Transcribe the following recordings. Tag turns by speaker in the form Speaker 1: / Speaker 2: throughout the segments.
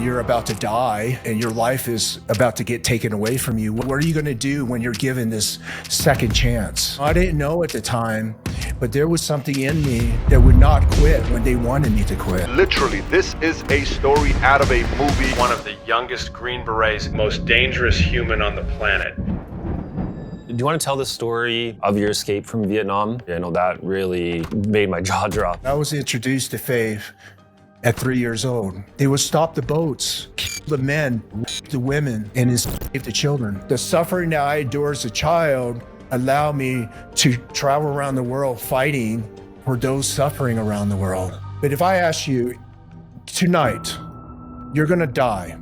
Speaker 1: when you're about to die and your life is about to get taken away from you, what are you going to do when you're given this second chance? I didn't know at the time, but there was something in me that would not quit when they wanted me to quit.
Speaker 2: Literally, this is a story out of a movie.
Speaker 3: One of the youngest Green Berets, most dangerous human on the planet.
Speaker 4: Do you want to tell the story of your escape from Vietnam? I know that really made my jaw drop.
Speaker 1: I was introduced to faith at 3 years old. They would stop the boats, kill the men, rape the women, and enslave the children. The suffering that I endured as a child allowed me to travel around the world fighting for those suffering around the world. But if I ask you, tonight, you're gonna die,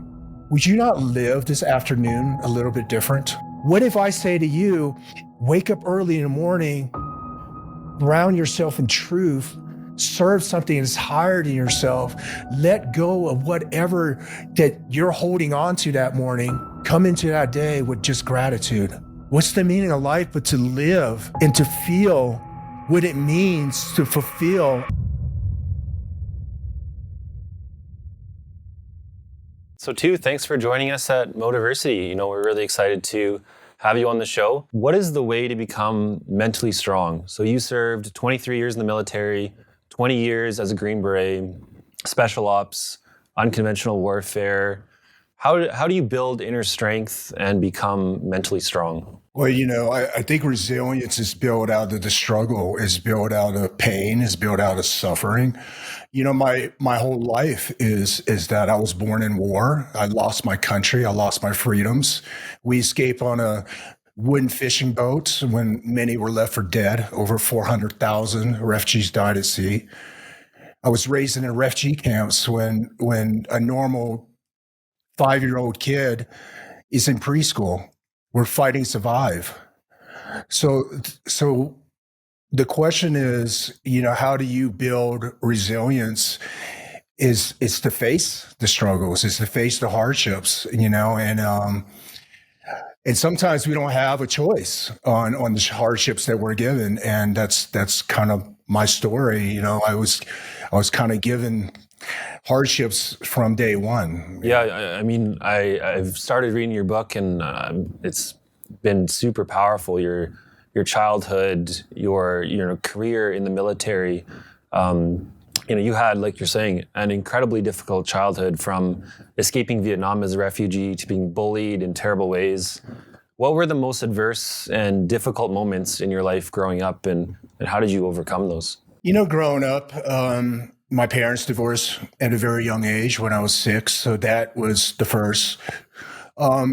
Speaker 1: would you not live this afternoon a little bit different? What if I say to you, wake up early in the morning, ground yourself in truth, serve something that's higher than yourself, let go of whatever that you're holding on to that morning, come into that day with just gratitude. What's the meaning of life but to live and to feel what it means to fulfill?
Speaker 4: So Tu, thanks for joining us at Motiversity. We're really excited to have you on the show. What is the way to become mentally strong? So you served 23 years in the military, 20 years as a Green Beret, special ops, unconventional warfare. How do you build inner strength and become mentally strong?
Speaker 1: Well, I think resilience is built out of the struggle, is built out of pain, is built out of suffering. My whole life is that I was born in war. I lost my country. I lost my freedoms. We escaped on a wooden fishing boat when many were left for dead. Over 400,000 refugees died at sea. I was raised in refugee camps when a normal 5-year-old kid is in preschool. We're fighting to survive. So the question is, how do you build resilience? Is to face the struggles, is to face the hardships, and sometimes we don't have a choice on the hardships that we're given, and that's kind of my story. I was kind of given hardships from day one.
Speaker 4: Yeah, I've started reading your book, and it's been super powerful. Your childhood, your career in the military. You had, like you're saying, an incredibly difficult childhood, from escaping Vietnam as a refugee to being bullied in terrible ways. What were the most adverse and difficult moments in your life growing up, and how did you overcome those?
Speaker 1: Growing up, my parents divorced at a very young age when I was 6, so that was the first.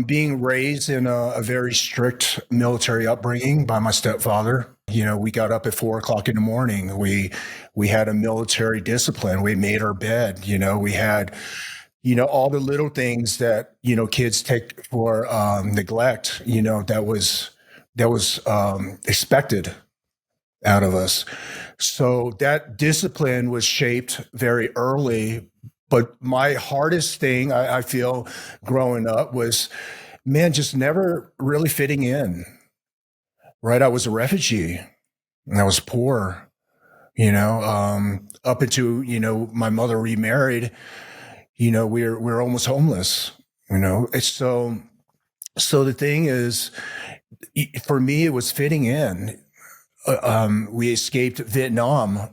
Speaker 1: Being raised in a very strict military upbringing by my stepfather. We got up at 4 o'clock in the morning. We had a military discipline. We made our bed. We had, all the little things that, kids take for neglect, that was expected out of us. So that discipline was shaped very early. But my hardest thing, I feel, growing up was, just never really fitting in, right? I was a refugee and I was poor, up until, my mother remarried, we're almost homeless, So the thing is, for me, it was fitting in. We escaped Vietnam,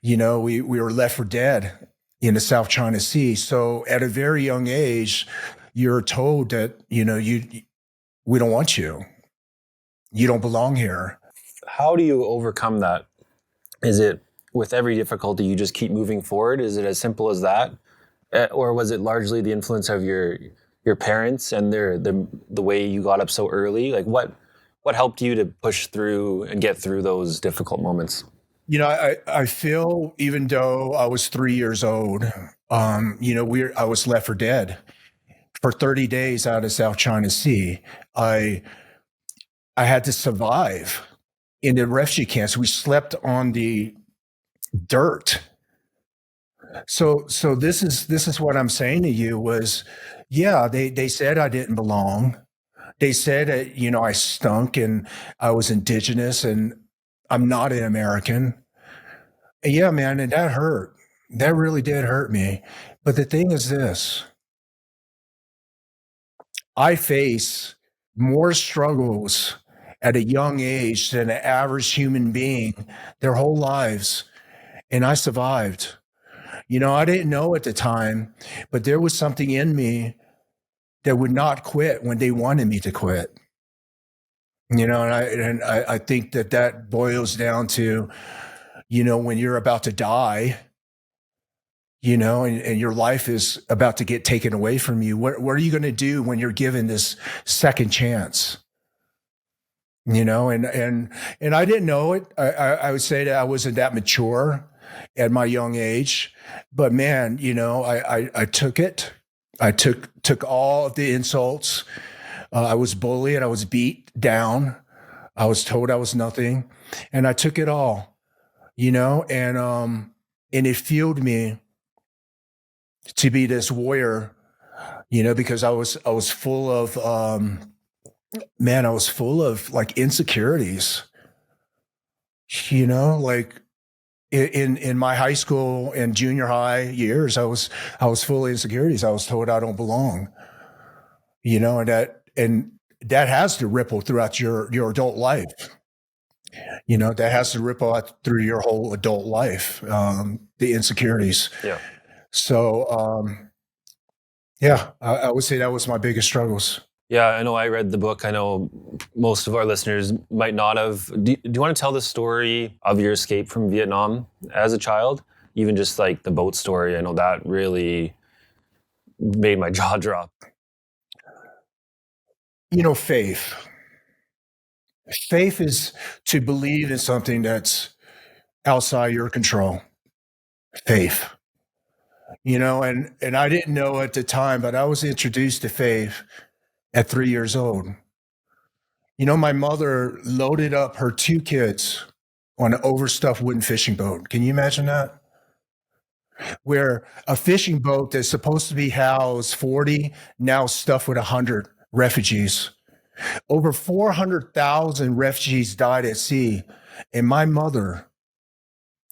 Speaker 1: we were left for dead in the South China Sea. So at a very young age, you're told that, we don't want you. You don't belong here.
Speaker 4: How do you overcome that? Is it with every difficulty, you just keep moving forward? Is it as simple as that? Or was it largely the influence of your parents and the way you got up so early? Like what helped you to push through and get through those difficult moments?
Speaker 1: I feel, even though I was 3 years old, I was left for dead for 30 days out of South China Sea. I had to survive in the refugee camps. We slept on the dirt. So this is what I'm saying to you was, they said I didn't belong. They said that, I stunk and I was indigenous and I'm not an American. Yeah, man, and that hurt. That really did hurt me. But the thing is this, I face more struggles at a young age than an average human being their whole lives. And I survived. I didn't know at the time, but there was something in me that would not quit when they wanted me to quit. And I think that boils down to, when you're about to die, and your life is about to get taken away from you, what are you going to do when you're given this second chance? And I didn't know it. I would say that I wasn't that mature at my young age, but man, I took it. I took all of the insults. I was bullied. I was beat down. I was told I was nothing, and I took it all, and it fueled me to be this warrior, because I was full of, I was full of like insecurities, like in my high school and junior high years, I was full of insecurities. I was told I don't belong, and that has to ripple throughout your adult life. That has to ripple out through your whole adult life, the insecurities.
Speaker 4: Yeah.
Speaker 1: So, I would say that was my biggest struggles.
Speaker 4: Yeah, I know I read the book. I know most of our listeners might not have. Do you want to tell the story of your escape from Vietnam as a child? Even just like the boat story. I know that really made my jaw drop.
Speaker 1: Faith. Faith is to believe in something that's outside your control. Faith. And I didn't know at the time, but I was introduced to faith at 3 years old. My mother loaded up her 2 kids on an overstuffed wooden fishing boat. Can you imagine that? Where a fishing boat that's supposed to be housed 40, now stuffed with 100 refugees. Over 400,000 refugees died at sea. And my mother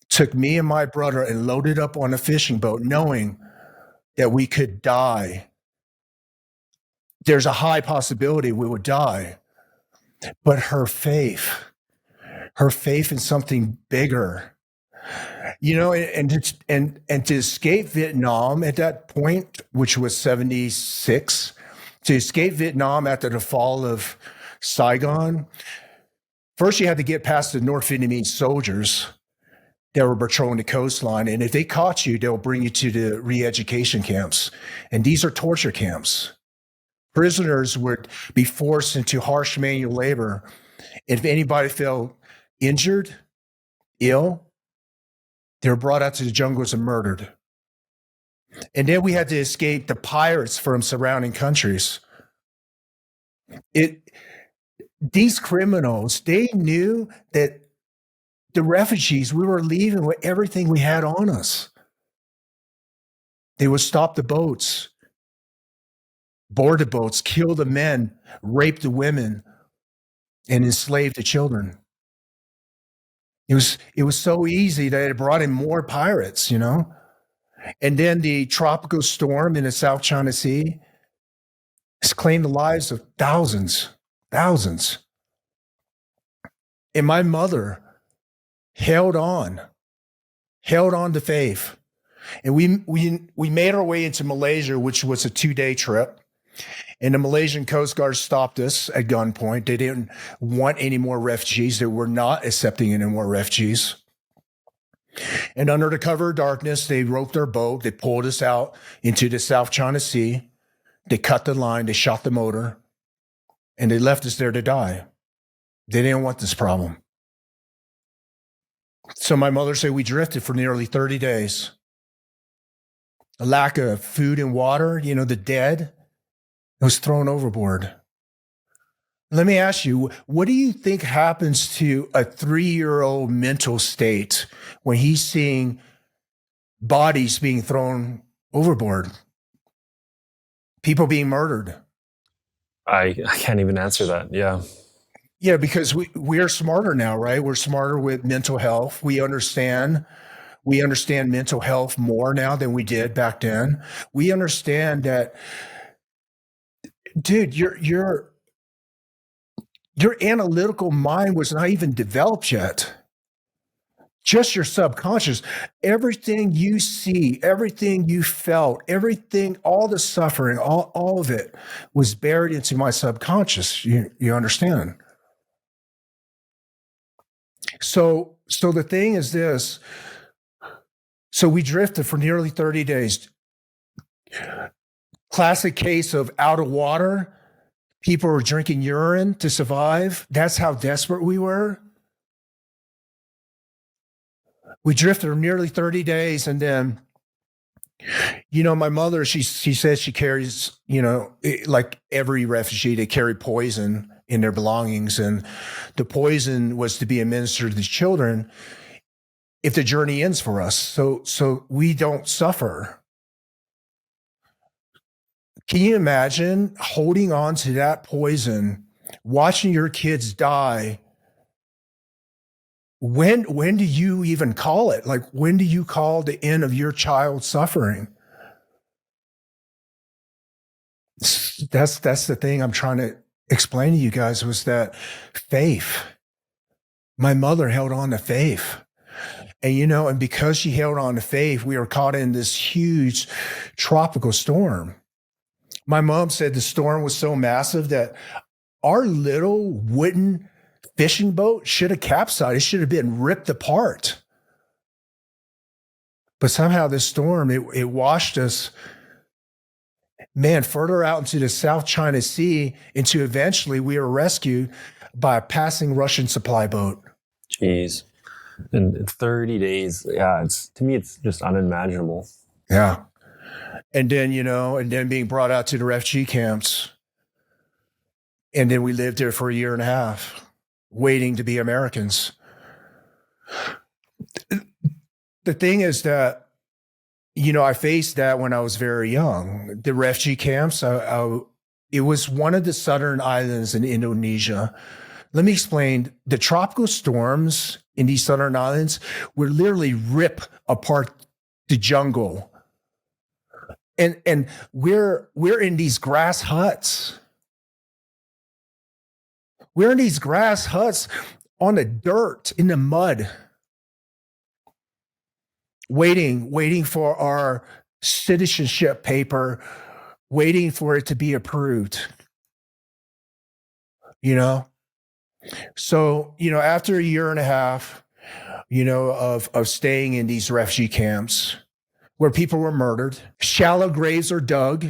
Speaker 1: took me and my brother and loaded up on a fishing boat, knowing that we could die. There's a high possibility we would die. But her faith in something bigger, and to escape Vietnam at that point, which was 76, to escape Vietnam after the fall of Saigon, first you had to get past the North Vietnamese soldiers that were patrolling the coastline. And if they caught you, they'll bring you to the re-education camps. And these are torture camps. Prisoners would be forced into harsh manual labor. If anybody fell injured, ill, they were brought out to the jungles and murdered. And then we had to escape the pirates from surrounding countries. These criminals, they knew that the refugees, we were leaving with everything we had on us. They would stop the boats, board the boats, kill the men, rape the women, and enslave the children. It was so easy that it brought in more pirates, And then the tropical storm in the South China Sea has claimed the lives of thousands. And my mother held on to faith. And we made our way into Malaysia, which was a 2-day trip. And the Malaysian Coast Guard stopped us at gunpoint. They didn't want any more refugees. They were not accepting any more refugees. And under the cover of darkness, they roped our boat. They pulled us out into the South China Sea. They cut the line. They shot the motor. And they left us there to die. They didn't want this problem. So my mother said we drifted for nearly 30 days. A lack of food and water, the dead, it was thrown overboard. Let me ask you, what do you think happens to a 3-year-old mental state when he's seeing bodies being thrown overboard? People being murdered?
Speaker 4: I can't even answer that. Yeah.
Speaker 1: Yeah, because we are smarter now, right? We're smarter with mental health. We understand mental health more now than we did back then. We understand that dude, your analytical mind was not even developed yet. Just your subconscious. Everything you see, everything you felt, everything, all the suffering, all of it was buried into my subconscious. You understand? So the thing is this. So we drifted for nearly 30 days. Classic case of out of water. People were drinking urine to survive. That's how desperate we were. We drifted for nearly 30 days. And then, my mother, she says she carries, like every refugee, they carry poison in their belongings. And the poison was to be administered to the children if the journey ends for us. So we don't suffer. Can you imagine holding on to that poison, watching your kids die? When do you even call it? Like, when do you call the end of your child's suffering? That's the thing I'm trying to explain to you guys, was that faith. My mother held on to faith. And because she held on to faith, we were caught in this huge tropical storm. My mom said the storm was so massive that our little wooden fishing boat should have capsized. It should have been ripped apart. But somehow this storm, it washed us, further out into the South China Sea, until eventually we were rescued by a passing Russian supply boat.
Speaker 4: Jeez. In 30 days, to me, it's just unimaginable.
Speaker 1: Yeah. And then, being brought out to the refugee camps. And then we lived there for a year and a half, waiting to be Americans. The thing is that, I faced that when I was very young. The refugee camps, it was one of the southern islands in Indonesia. Let me explain. The tropical storms in these southern islands would literally rip apart the jungle. And we're in these grass huts. We're in these grass huts on the dirt, in the mud, waiting for our citizenship paper, waiting for it to be approved. So, after a year and a half, of staying in these refugee camps where people were murdered, shallow graves are dug,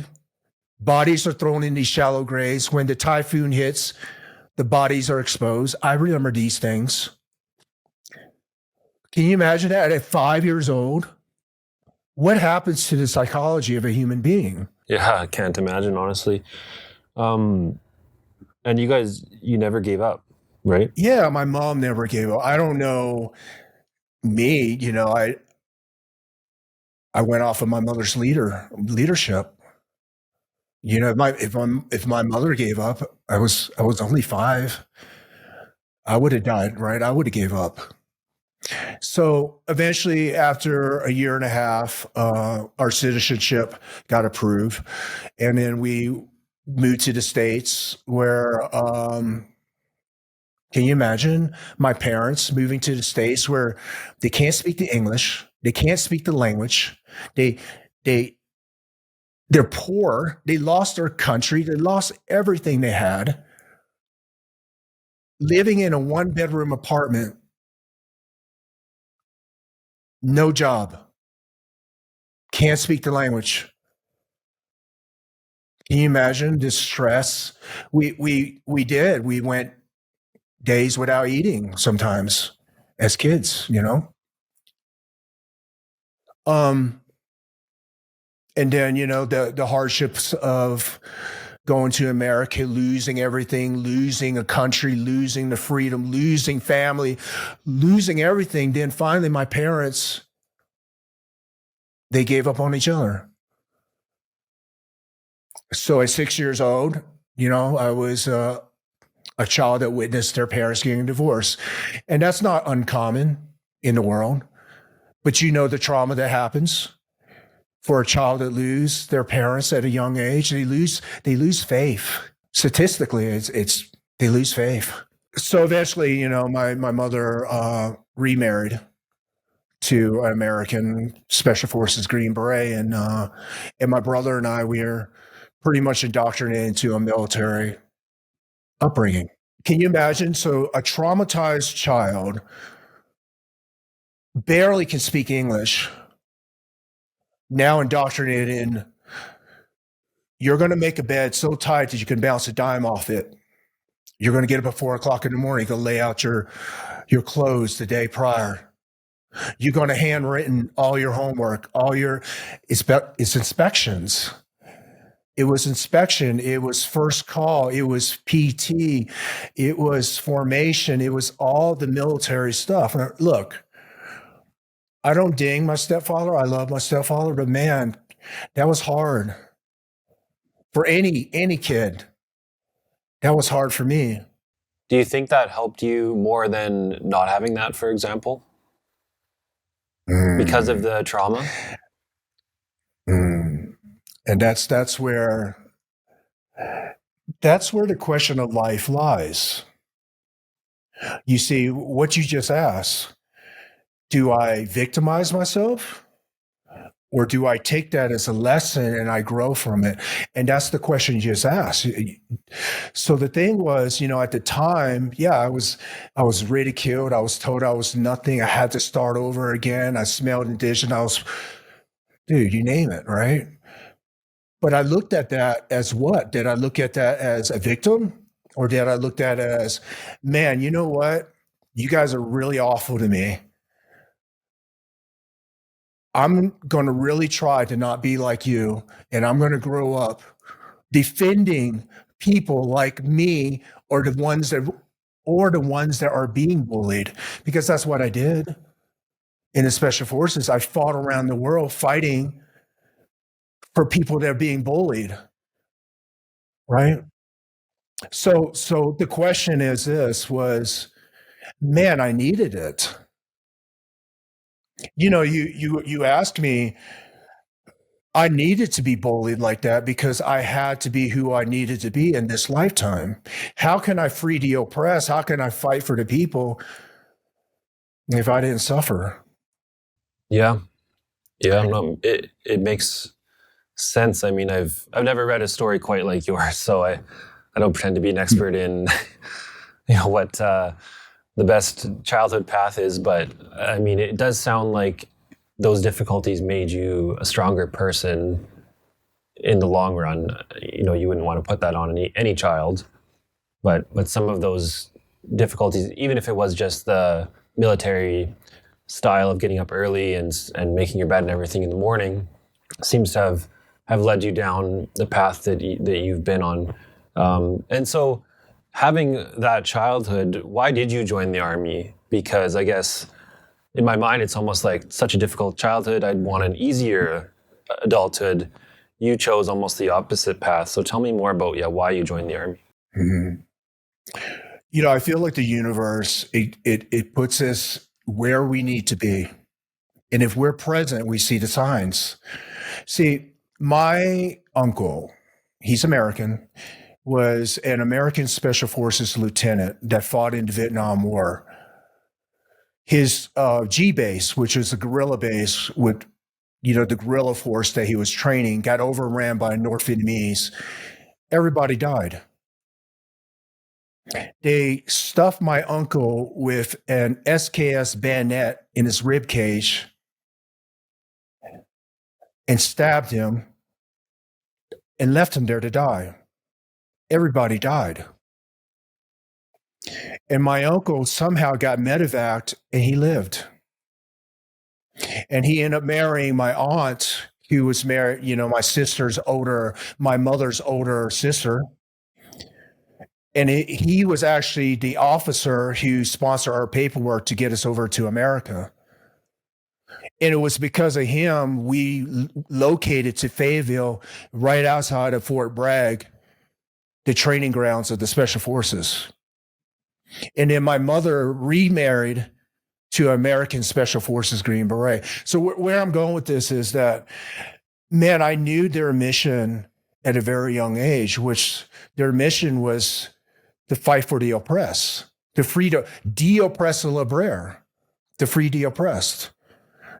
Speaker 1: bodies are thrown in these shallow graves. When the typhoon hits, the bodies are exposed. I remember these things. Can you imagine that at 5 years old? What happens to the psychology of a human being?
Speaker 4: Yeah, I can't imagine, honestly. And you never gave up, right?
Speaker 1: Yeah, my mom never gave up. I don't know me, I went off of my mother's leadership. If my mother gave up, I was only 5. I would have died, right? I would have gave up. So eventually, after a year and a half, our citizenship got approved, and then we moved to the States, where can you imagine my parents moving to the States where they can't speak the English, they can't speak the language, they're poor, they lost their country, they lost everything they had, living in a 1-bedroom apartment, no job, can't speak the language. Can you imagine the stress? We went days without eating sometimes as kids, And then, the hardships of going to America, losing everything, losing a country, losing the freedom, losing family, losing everything. Then finally, my parents, they gave up on each other. So at 6 years old, I was a child that witnessed their parents getting a divorce. And that's not uncommon in the world. But the trauma that happens for a child to lose their parents at a young age. They lose faith. Statistically, it's they lose faith. So eventually, you know, my mother remarried to an American Special Forces Green Beret, and my brother and I, we are pretty much indoctrinated into a military upbringing. Can you imagine? So a traumatized child barely can speak English, now indoctrinated in, you're going to make a bed so tight that you can bounce a dime off it. You're going to get up at 4 o'clock in the morning, go lay out your clothes the day prior. You're going to handwritten all your homework, it's inspections. It was inspection. It was first call. It was PT. It was formation. It was all the military stuff. And look, I don't ding my stepfather. I love my stepfather, but man, that was hard for any kid. That was hard for me.
Speaker 4: Do you think that helped you more than not having that, for example? Because of the trauma?
Speaker 1: And that's where the question of life lies. You see, what you just asked, do I victimize myself? Or do I take that as a lesson and I grow from it? And that's the question you just asked. So the thing was, you know, at the time, yeah, I was ridiculed. I was told I was nothing. I had to start over again. I smelled and dished, and dude, you name it, right? But I looked at that as what? Did I look at that as a victim? Or did I look at it as, man, you know what? You guys are really awful to me. I'm going to really try to not be like you, and I'm going to grow up defending people like me or the ones that are being bullied, because that's what I did in the Special Forces. I fought around the world fighting for people that are being bullied, right? So the question was, man, I needed it. You know, you asked me, I needed to be bullied like that because I had to be who I needed to be in this lifetime. How can I free the oppressed? How can I fight for the people if I didn't suffer?
Speaker 4: Yeah. No, it makes sense. I mean, I've never read a story quite like yours, so I don't pretend to be an expert in what the best childhood path is, but I mean, it does sound like those difficulties made you a stronger person in the long run. You know, you wouldn't want to put that on any child, but some of those difficulties, even if it was just the military style of getting up early and making your bed and everything in the morning, seems to have led you down the path that you've been on. And so, having that childhood, why did you join the Army? Because I guess in my mind, it's almost like such a difficult childhood. I'd want an easier adulthood. You chose almost the opposite path. So tell me more about why you joined the Army.
Speaker 1: Mm-hmm. You know, I feel like the universe, it puts us where we need to be. And if we're present, we see the signs. See, my uncle, he's American, was an American Special Forces lieutenant that fought in the Vietnam War. His G base, which is a guerrilla base with, the guerrilla force that he was training, got overran by North Vietnamese. Everybody died. They stuffed my uncle with an SKS bayonet in his rib cage and stabbed him and left him there to die. Everybody died. And my uncle somehow got medevaced and he lived. And he ended up marrying my aunt, who was married, my mother's older sister. And he was actually the officer who sponsored our paperwork to get us over to America. And it was because of him we located to Fayetteville, right outside of Fort Bragg, the training grounds of the Special Forces. And then my mother remarried to American Special Forces Green Beret. So where I'm going with this is that Man, I knew their mission at a very young age, which their mission was to fight for the oppressed, to free the de-oppress the liberator, to free the oppressed.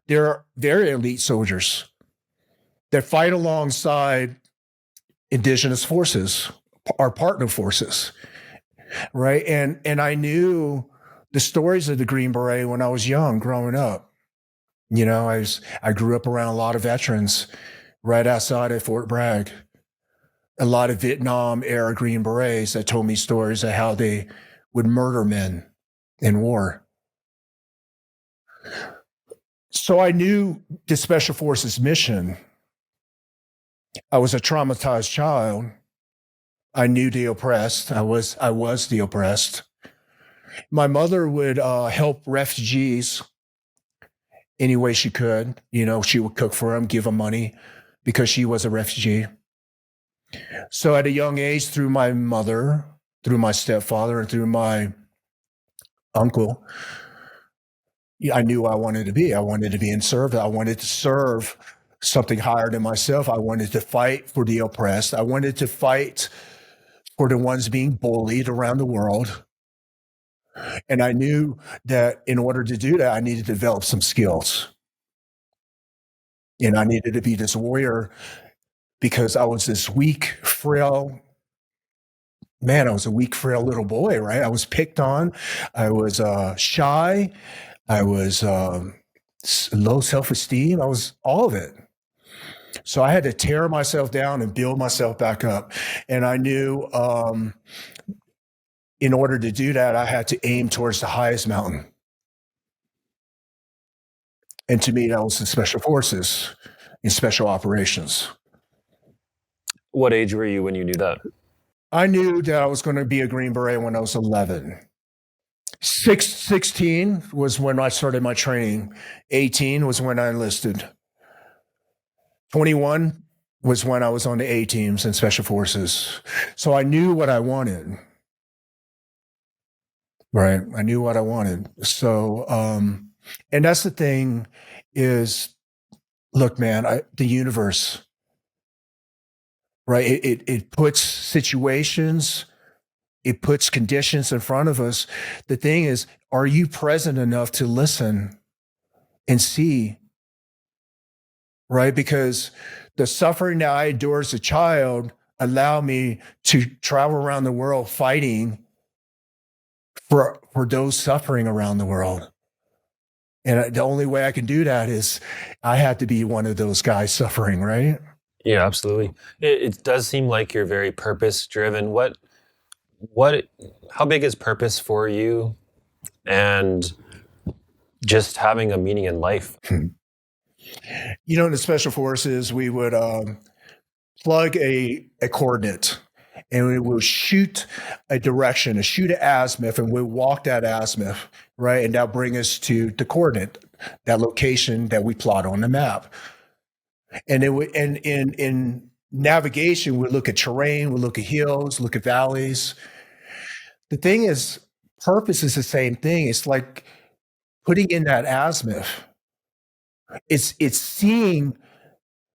Speaker 1: They're very elite soldiers that fight alongside indigenous forces, our partner forces, right? And I knew the stories of the Green Beret when I was young, growing up. You know, I grew up around a lot of veterans right outside of Fort Bragg. A lot of Vietnam era Green Berets that told me stories of how they would murder men in war. So I knew the Special Forces mission. I was a traumatized child. I knew the oppressed. I was the oppressed. My mother would help refugees any way she could. You know, she would cook for them, give them money because she was a refugee. So at a young age, through my mother, through my stepfather, and through my uncle, I knew I wanted to be. I wanted to be in service. I wanted to serve something higher than myself. I wanted to fight for the oppressed. I wanted to fight for the ones being bullied around the world. And I knew that in order to do that, I needed to develop some skills. And I needed to be this warrior because I was this weak, frail man. I was a weak, frail little boy, right? I was picked on. I was shy. I was low self-esteem. I was all of it. So I had to tear myself down and build myself back up. And I knew in order to do that, I had to aim towards the highest mountain. And to me, that was the Special Forces and Special Operations.
Speaker 4: What age were you when you knew that?
Speaker 1: I knew that I was going to be a Green Beret when I was 11. 16 was when I started my training. 18 was when I enlisted. 21 was when I was on the A teams and Special Forces. So I knew what I wanted. Right. I knew what I wanted. So, and that's the thing is, look, man, the universe, right? It puts situations, it puts conditions in front of us. The thing is, are you present enough to listen and see? Right? Because the suffering that I endured as a child allowed me to travel around the world fighting for those suffering around the world. And the only way I can do that is I had to be one of those guys suffering, right?
Speaker 4: Yeah, absolutely. It does seem like you're very purpose driven. How big is purpose for you, and just having a meaning in life?
Speaker 1: You know, in the Special Forces, we would plug a coordinate and we will shoot a direction, shoot an azimuth, and we'll walk that azimuth, right? And that'll bring us to the coordinate, that location that we plot on the map. And in navigation, we look at terrain, we look at hills, look at valleys. The thing is, purpose is the same thing. It's like putting in that azimuth. It's seeing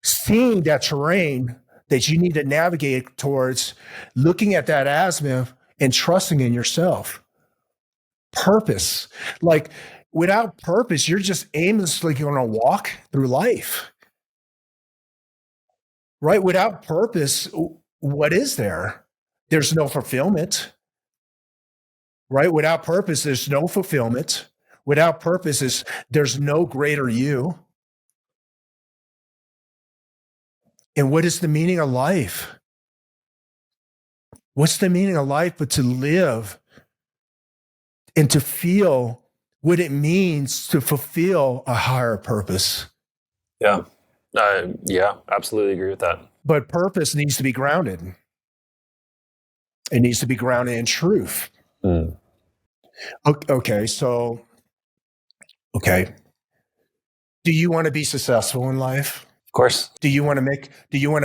Speaker 1: that terrain that you need to navigate towards, looking at that azimuth and trusting in yourself. Purpose. Like without purpose, you're just aimlessly going to walk through life. Right? Without purpose, what is there? There's no fulfillment. Right? Without purpose, there's no fulfillment. Without purpose, there's no greater you. And what is the meaning of life? What's the meaning of life but to live and to feel what it means to fulfill a higher purpose?
Speaker 4: Yeah. Yeah, absolutely agree with that.
Speaker 1: But purpose needs to be grounded. It needs to be grounded in truth.
Speaker 4: Mm.
Speaker 1: Okay, so, do you want to be successful in life?
Speaker 4: Of course.
Speaker 1: Do you want to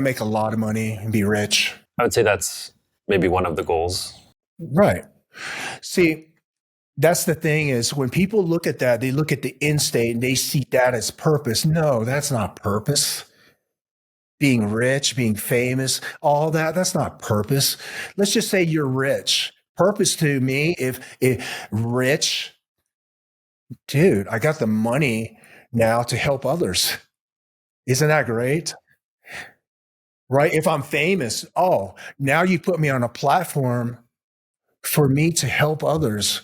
Speaker 1: make a lot of money and be rich?
Speaker 4: I would say that's maybe one of the goals.
Speaker 1: Right. See, that's the thing is when people look at that, they look at the end state and they see that as purpose. No, that's not purpose. being rich, being famous, all that. That's not purpose. Let's just say you're rich. Purpose to me, if rich, dude, I got the money now to help others. Isn't that great? Right? If I'm famous, oh, now you put me on a platform for me to help others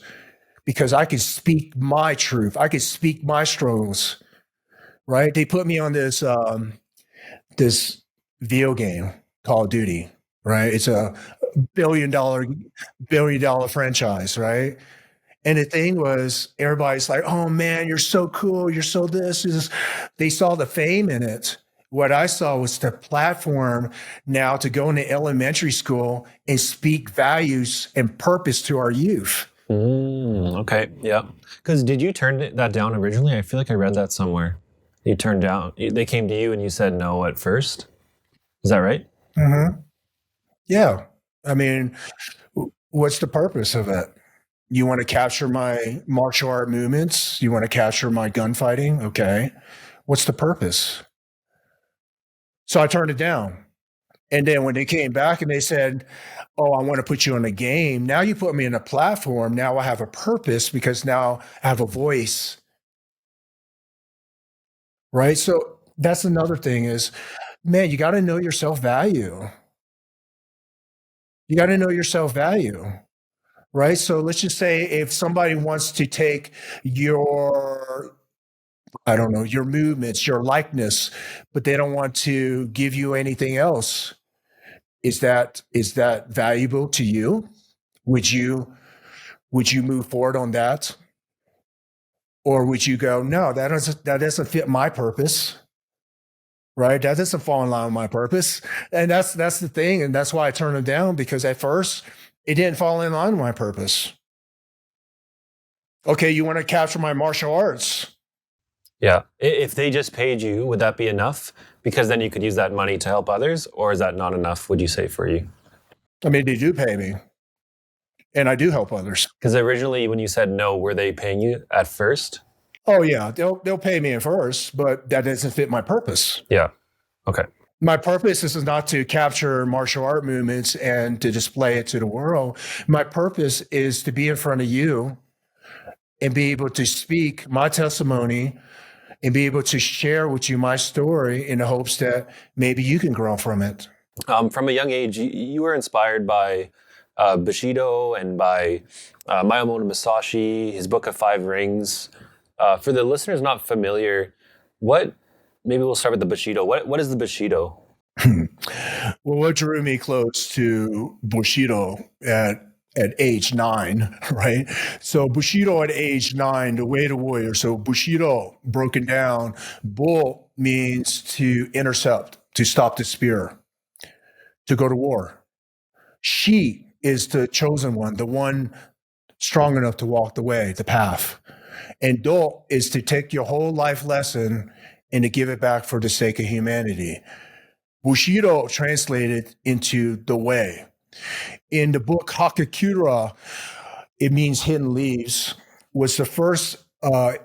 Speaker 1: because I can speak my truth. I can speak my struggles. Right? They put me on this video game, Call of Duty. Right? It's a billion dollar franchise. Right? And the thing was, everybody's like, "Oh man, you're so cool. You're so this." They saw the fame in it. What I saw was the platform now to go into elementary school and speak values and purpose to our youth.
Speaker 4: Okay, yeah. Because did you turn that down originally? I feel like I read that somewhere. You turned down. They came to you and you said no at first. Is that right?
Speaker 1: Mm-hmm. Yeah. I mean, what's the purpose of it? You want to capture my martial art movements? You want to capture my gunfighting? Okay. What's the purpose? So I turned it down. And then when they came back and they said, "Oh, I want to put you on a game," now you put me in a platform. Now I have a purpose because now I have a voice. Right. So that's another thing is, man, you got to know your self value. You got to know your self value. Right. So let's just say if somebody wants to take your, I don't know, your movements, your likeness, but they don't want to give you anything else. Is that valuable to you? Would you move forward on that? Or would you go, no, that doesn't fit my purpose, right? That doesn't fall in line with my purpose. And that's the thing. And that's why I turned it down, because at first it didn't fall in line with my purpose. Okay, you want to capture my martial arts.
Speaker 4: Yeah. If they just paid you, would that be enough? Because then you could use that money to help others, or is that not enough, would you say, for you?
Speaker 1: I mean, they do pay me, and I do help others.
Speaker 4: Because originally when you said no, were they paying you at first?
Speaker 1: Oh yeah, they'll pay me at first, but that doesn't fit my purpose.
Speaker 4: Yeah. Okay.
Speaker 1: My purpose is not to capture martial art movements and to display it to the world. My purpose is to be in front of you and be able to speak my testimony and be able to share with you my story in the hopes that maybe you can grow from it.
Speaker 4: From a young age, you were inspired by Bushido and by Miyamoto Musashi, his book of 5 Rings. For the listeners not familiar, maybe we'll start with the Bushido. What is the Bushido?
Speaker 1: Well, what drew me close to Bushido at age 9, right? So Bushido at age 9, the way to warrior. So Bushido, broken down, bull means to intercept, to stop the spear, to go to war. Shi is the chosen one, the one strong enough to walk the way, the path. And do is to take your whole life lesson and to give it back for the sake of humanity. Bushido translated into the way. In the book Hakakura, it means hidden leaves, was the first,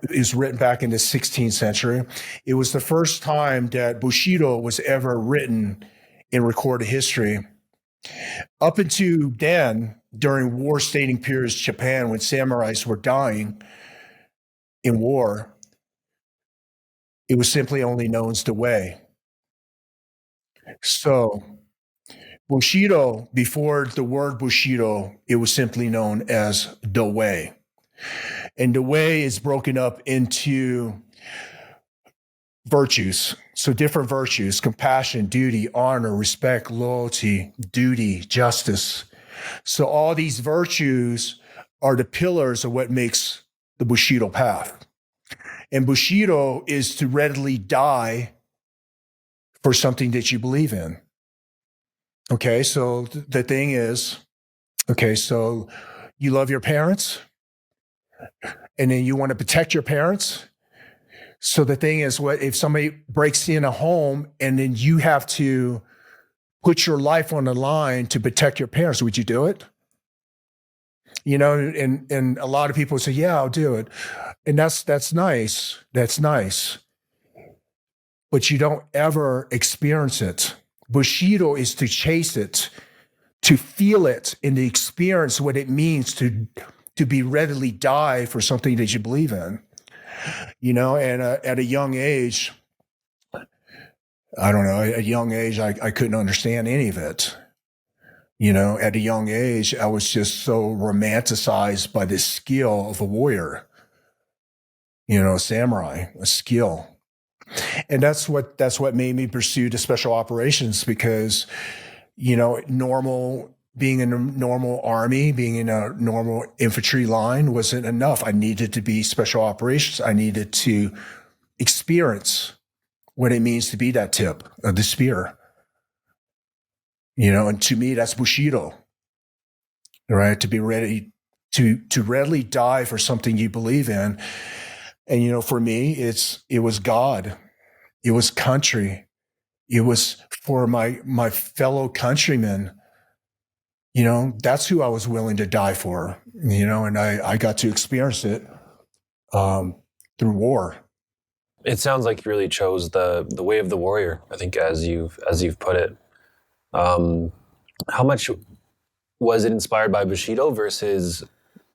Speaker 1: is written back in the 16th century. It was the first time that Bushido was ever written in recorded history. Up until then, during war-stating periods, Japan, when samurais were dying in war, it was simply only known as the way. So Bushido, before the word Bushido, it was simply known as the way. And the way is broken up into virtues. So different virtues: compassion, duty, honor, respect, loyalty, duty, justice. So all these virtues are the pillars of what makes the Bushido path. And Bushido is to readily die for something that you believe in. Okay, so the thing is, okay, so you love your parents and then you want to protect your parents. So the thing is, what if somebody breaks in a home and then you have to put your life on the line to protect your parents? Would you do it? You know, and a lot of people say, yeah, I'll do it. And that's nice. That's nice. but you don't ever experience it. Bushido is to chase it, to feel it, and to experience what it means to be readily die for something that you believe in. And at a young age, I don't know, at a young age, I couldn't understand any of it. At a young age, I was just so romanticized by the skill of a warrior, a samurai, a skill. And that's what made me pursue the special operations, because, being in a normal army, being in a normal infantry line wasn't enough. I needed to be special operations. I needed to experience what it means to be that tip of the spear. And to me, that's Bushido, right? To be ready to readily die for something you believe in. And, for me, it was God, it was country, it was for my fellow countrymen. That's who I was willing to die for, and I got to experience it through war.
Speaker 4: It sounds like you really chose the way of the warrior, I think, as you've put it. How much was it inspired by Bushido versus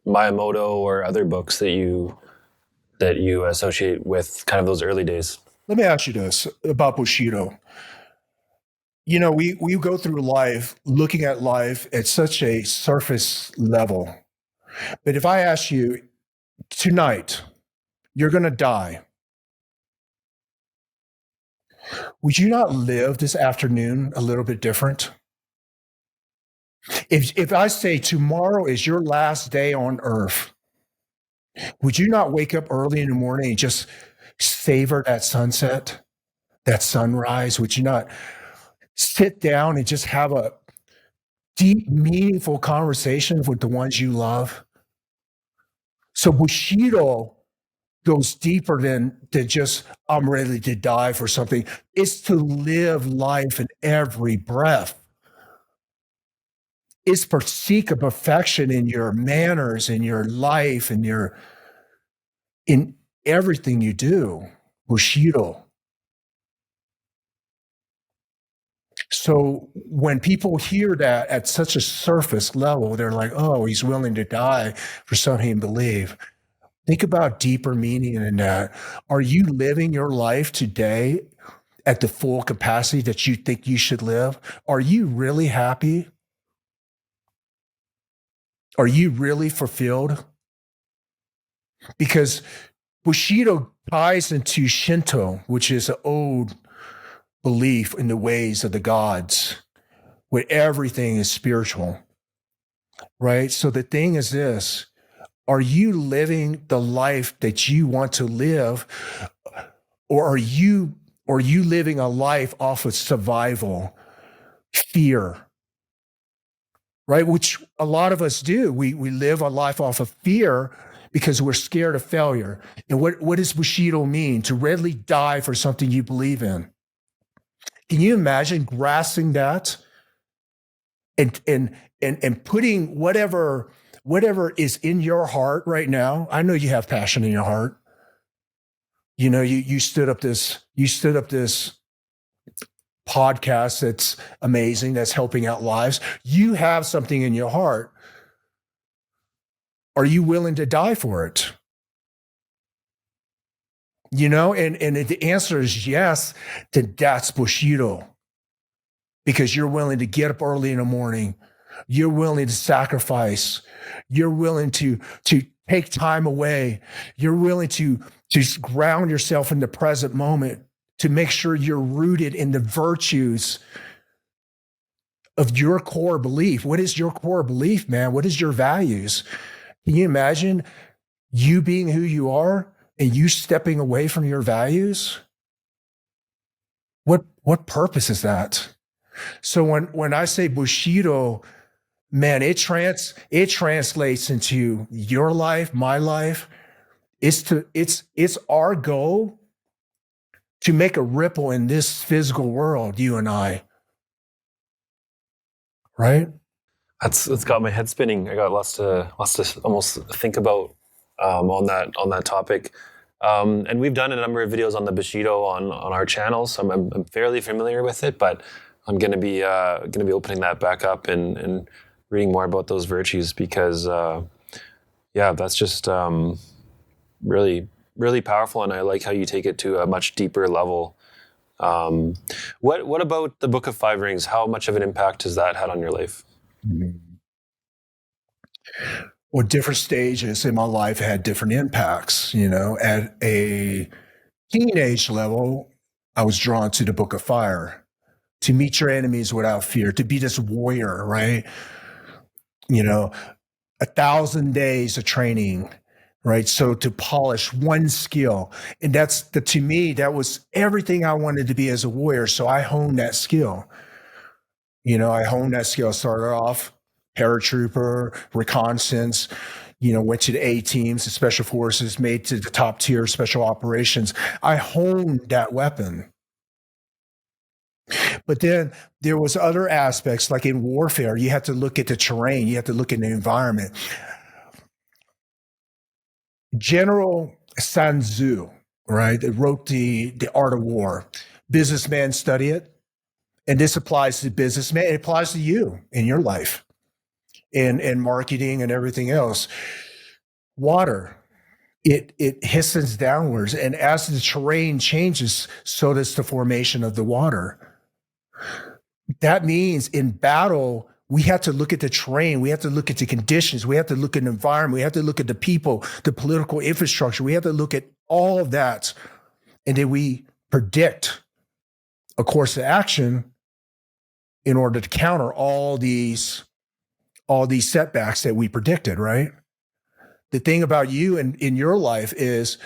Speaker 4: Miyamoto or other books that you associate with kind of those early days?
Speaker 1: Let me ask you this about Bushido. We go through life looking at life at such a surface level. But if I ask you tonight, you're going to die, would you not live this afternoon a little bit different? If I say tomorrow is your last day on earth, would you not wake up early in the morning and just savor that sunset, that sunrise? Would you not sit down and just have a deep, meaningful conversation with the ones you love? So Bushido goes deeper than just, I'm ready to die for something. It's to live life in every breath. It's to seek a perfection in your manners, in your life, in everything you do. Bushido. So when people hear that at such a surface level, they're like, oh, he's willing to die for something he believes. Think about deeper meaning in that. Are you living your life today at the full capacity that you think you should live? Are you really happy? Are you really fulfilled? Because Bushido ties into Shinto, which is an old belief in the ways of the gods, where everything is spiritual, right? So the thing is this: are you living the life that you want to live, or are you living a life off of survival, fear, right? Which a lot of us do. We live a life off of fear because we're scared of failure. And what does Bushido mean? To readily die for something you believe in. Can you imagine grasping that and putting whatever is in your heart right now? I know you have passion in your heart. You stood up this podcast that's amazing, that's helping out lives. You have something in your heart. Are you willing to die for it? And if the answer is yes, then that's Bushido. Because you're willing to get up early in the morning. You're willing to sacrifice. You're willing to take time away. You're willing to ground yourself in the present moment, to make sure you're rooted in the virtues of your core belief. What is your core belief, man? What is your values? Can you imagine you being who you are and you stepping away from your values? What purpose is that? So when I say Bushido, man, it translates into your life, my life. It's our goal to make a ripple in this physical world, you and I. Right?
Speaker 4: That's got my head spinning. I got lots to almost think about on that topic. And we've done a number of videos on the Bushido on our channel, so I'm fairly familiar with it. But I'm going to be opening that back up and reading more about those virtues because, that's just really, really powerful. And I like how you take it to a much deeper level. What about the Book of Five Rings? How much of an impact has that had on your life?
Speaker 1: Well, different stages in my life had different impacts. At a teenage level, I was drawn to the Book of Fire, to meet your enemies without fear, to be this warrior, right? 1,000 days of training, right? So to polish one skill. And to me, that was everything I wanted to be as a warrior. So I honed that skill. I honed that skill. Started off paratrooper, reconnaissance, went to the A teams, the special forces, made to the top tier special operations. I honed that weapon. But then there was other aspects, like in warfare, you have to look at the terrain, you have to look at the environment. General Sun Tzu, right, that wrote the Art of War. Businessmen study it, and this applies to businessmen. It applies to you in your life, and marketing and everything else. Water, it hissens downwards, and as the terrain changes, so does the formation of the water. That means in battle, we have to look at the terrain. We have to look at the conditions. We have to look at the environment. We have to look at the people, the political infrastructure. We have to look at all of that. And then we predict a course of action in order to counter all these setbacks that we predicted, right? The thing about you and in your life is,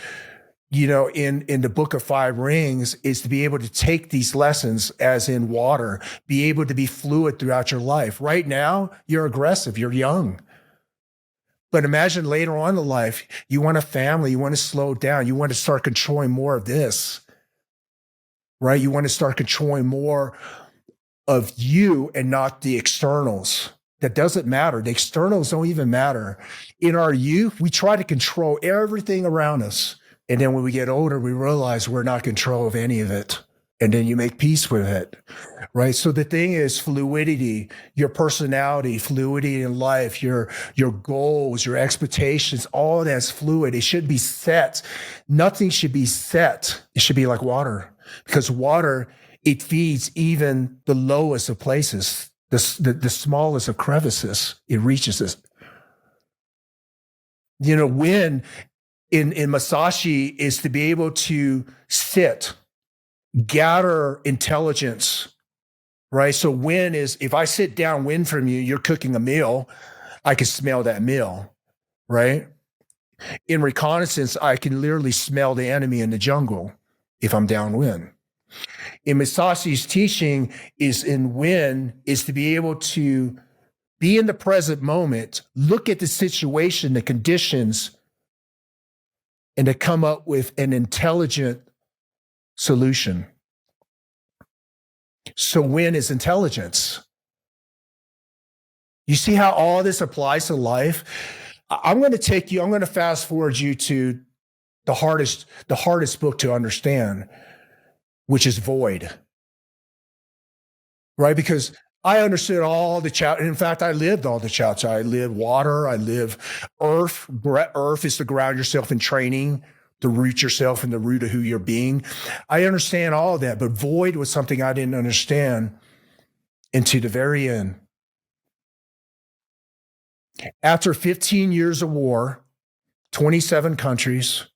Speaker 1: in the Book of Five Rings, is to be able to take these lessons as in water, be able to be fluid throughout your life. Right now, you're aggressive, you're young. But imagine later on in life, you want a family, you want to slow down, you want to start controlling more of this, right? You want to start controlling more of you and not the externals. That doesn't matter. The externals don't even matter. In our youth, we try to control everything around us. And then when we get older, we realize we're not in control of any of it. And then you make peace with it, right? So the thing is fluidity, your personality, fluidity in life, your goals, your expectations, all that's fluid. It should be set. Nothing should be set. It should be like water, because water, it feeds even the lowest of places, the smallest of crevices. It reaches it. Wind in Masashi is to be able to sit, gather intelligence, right? So wind is, if I sit downwind from you, you're cooking a meal, I can smell that meal, right? In reconnaissance, I can literally smell the enemy in the jungle if I'm downwind. In Masashi's teaching is in wind is to be able to be in the present moment, look at the situation, the conditions, and to come up with an intelligent solution. So wind is intelligence. You see how all this applies to life? I'm going to fast forward you to the hardest book to understand, which is Void. Right? Because I understood all the chapters. In fact, I lived all the chapters. I lived water. I lived earth. Earth is to ground yourself in training, to root yourself in the root of who you're being. I understand all of that, but void was something I didn't understand until the very end. After 15 years of war, 27 countries,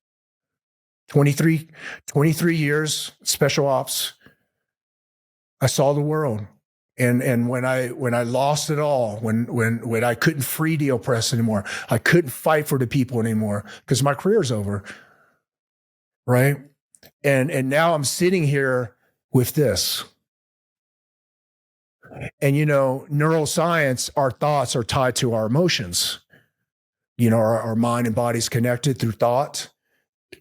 Speaker 1: 23 years special ops, I saw the world. And when I lost it all, when I couldn't free the oppressed anymore, I couldn't fight for the people anymore because my career's over, right? And now I'm sitting here with this. And neuroscience, our thoughts are tied to our emotions. Our mind and body's connected through thought.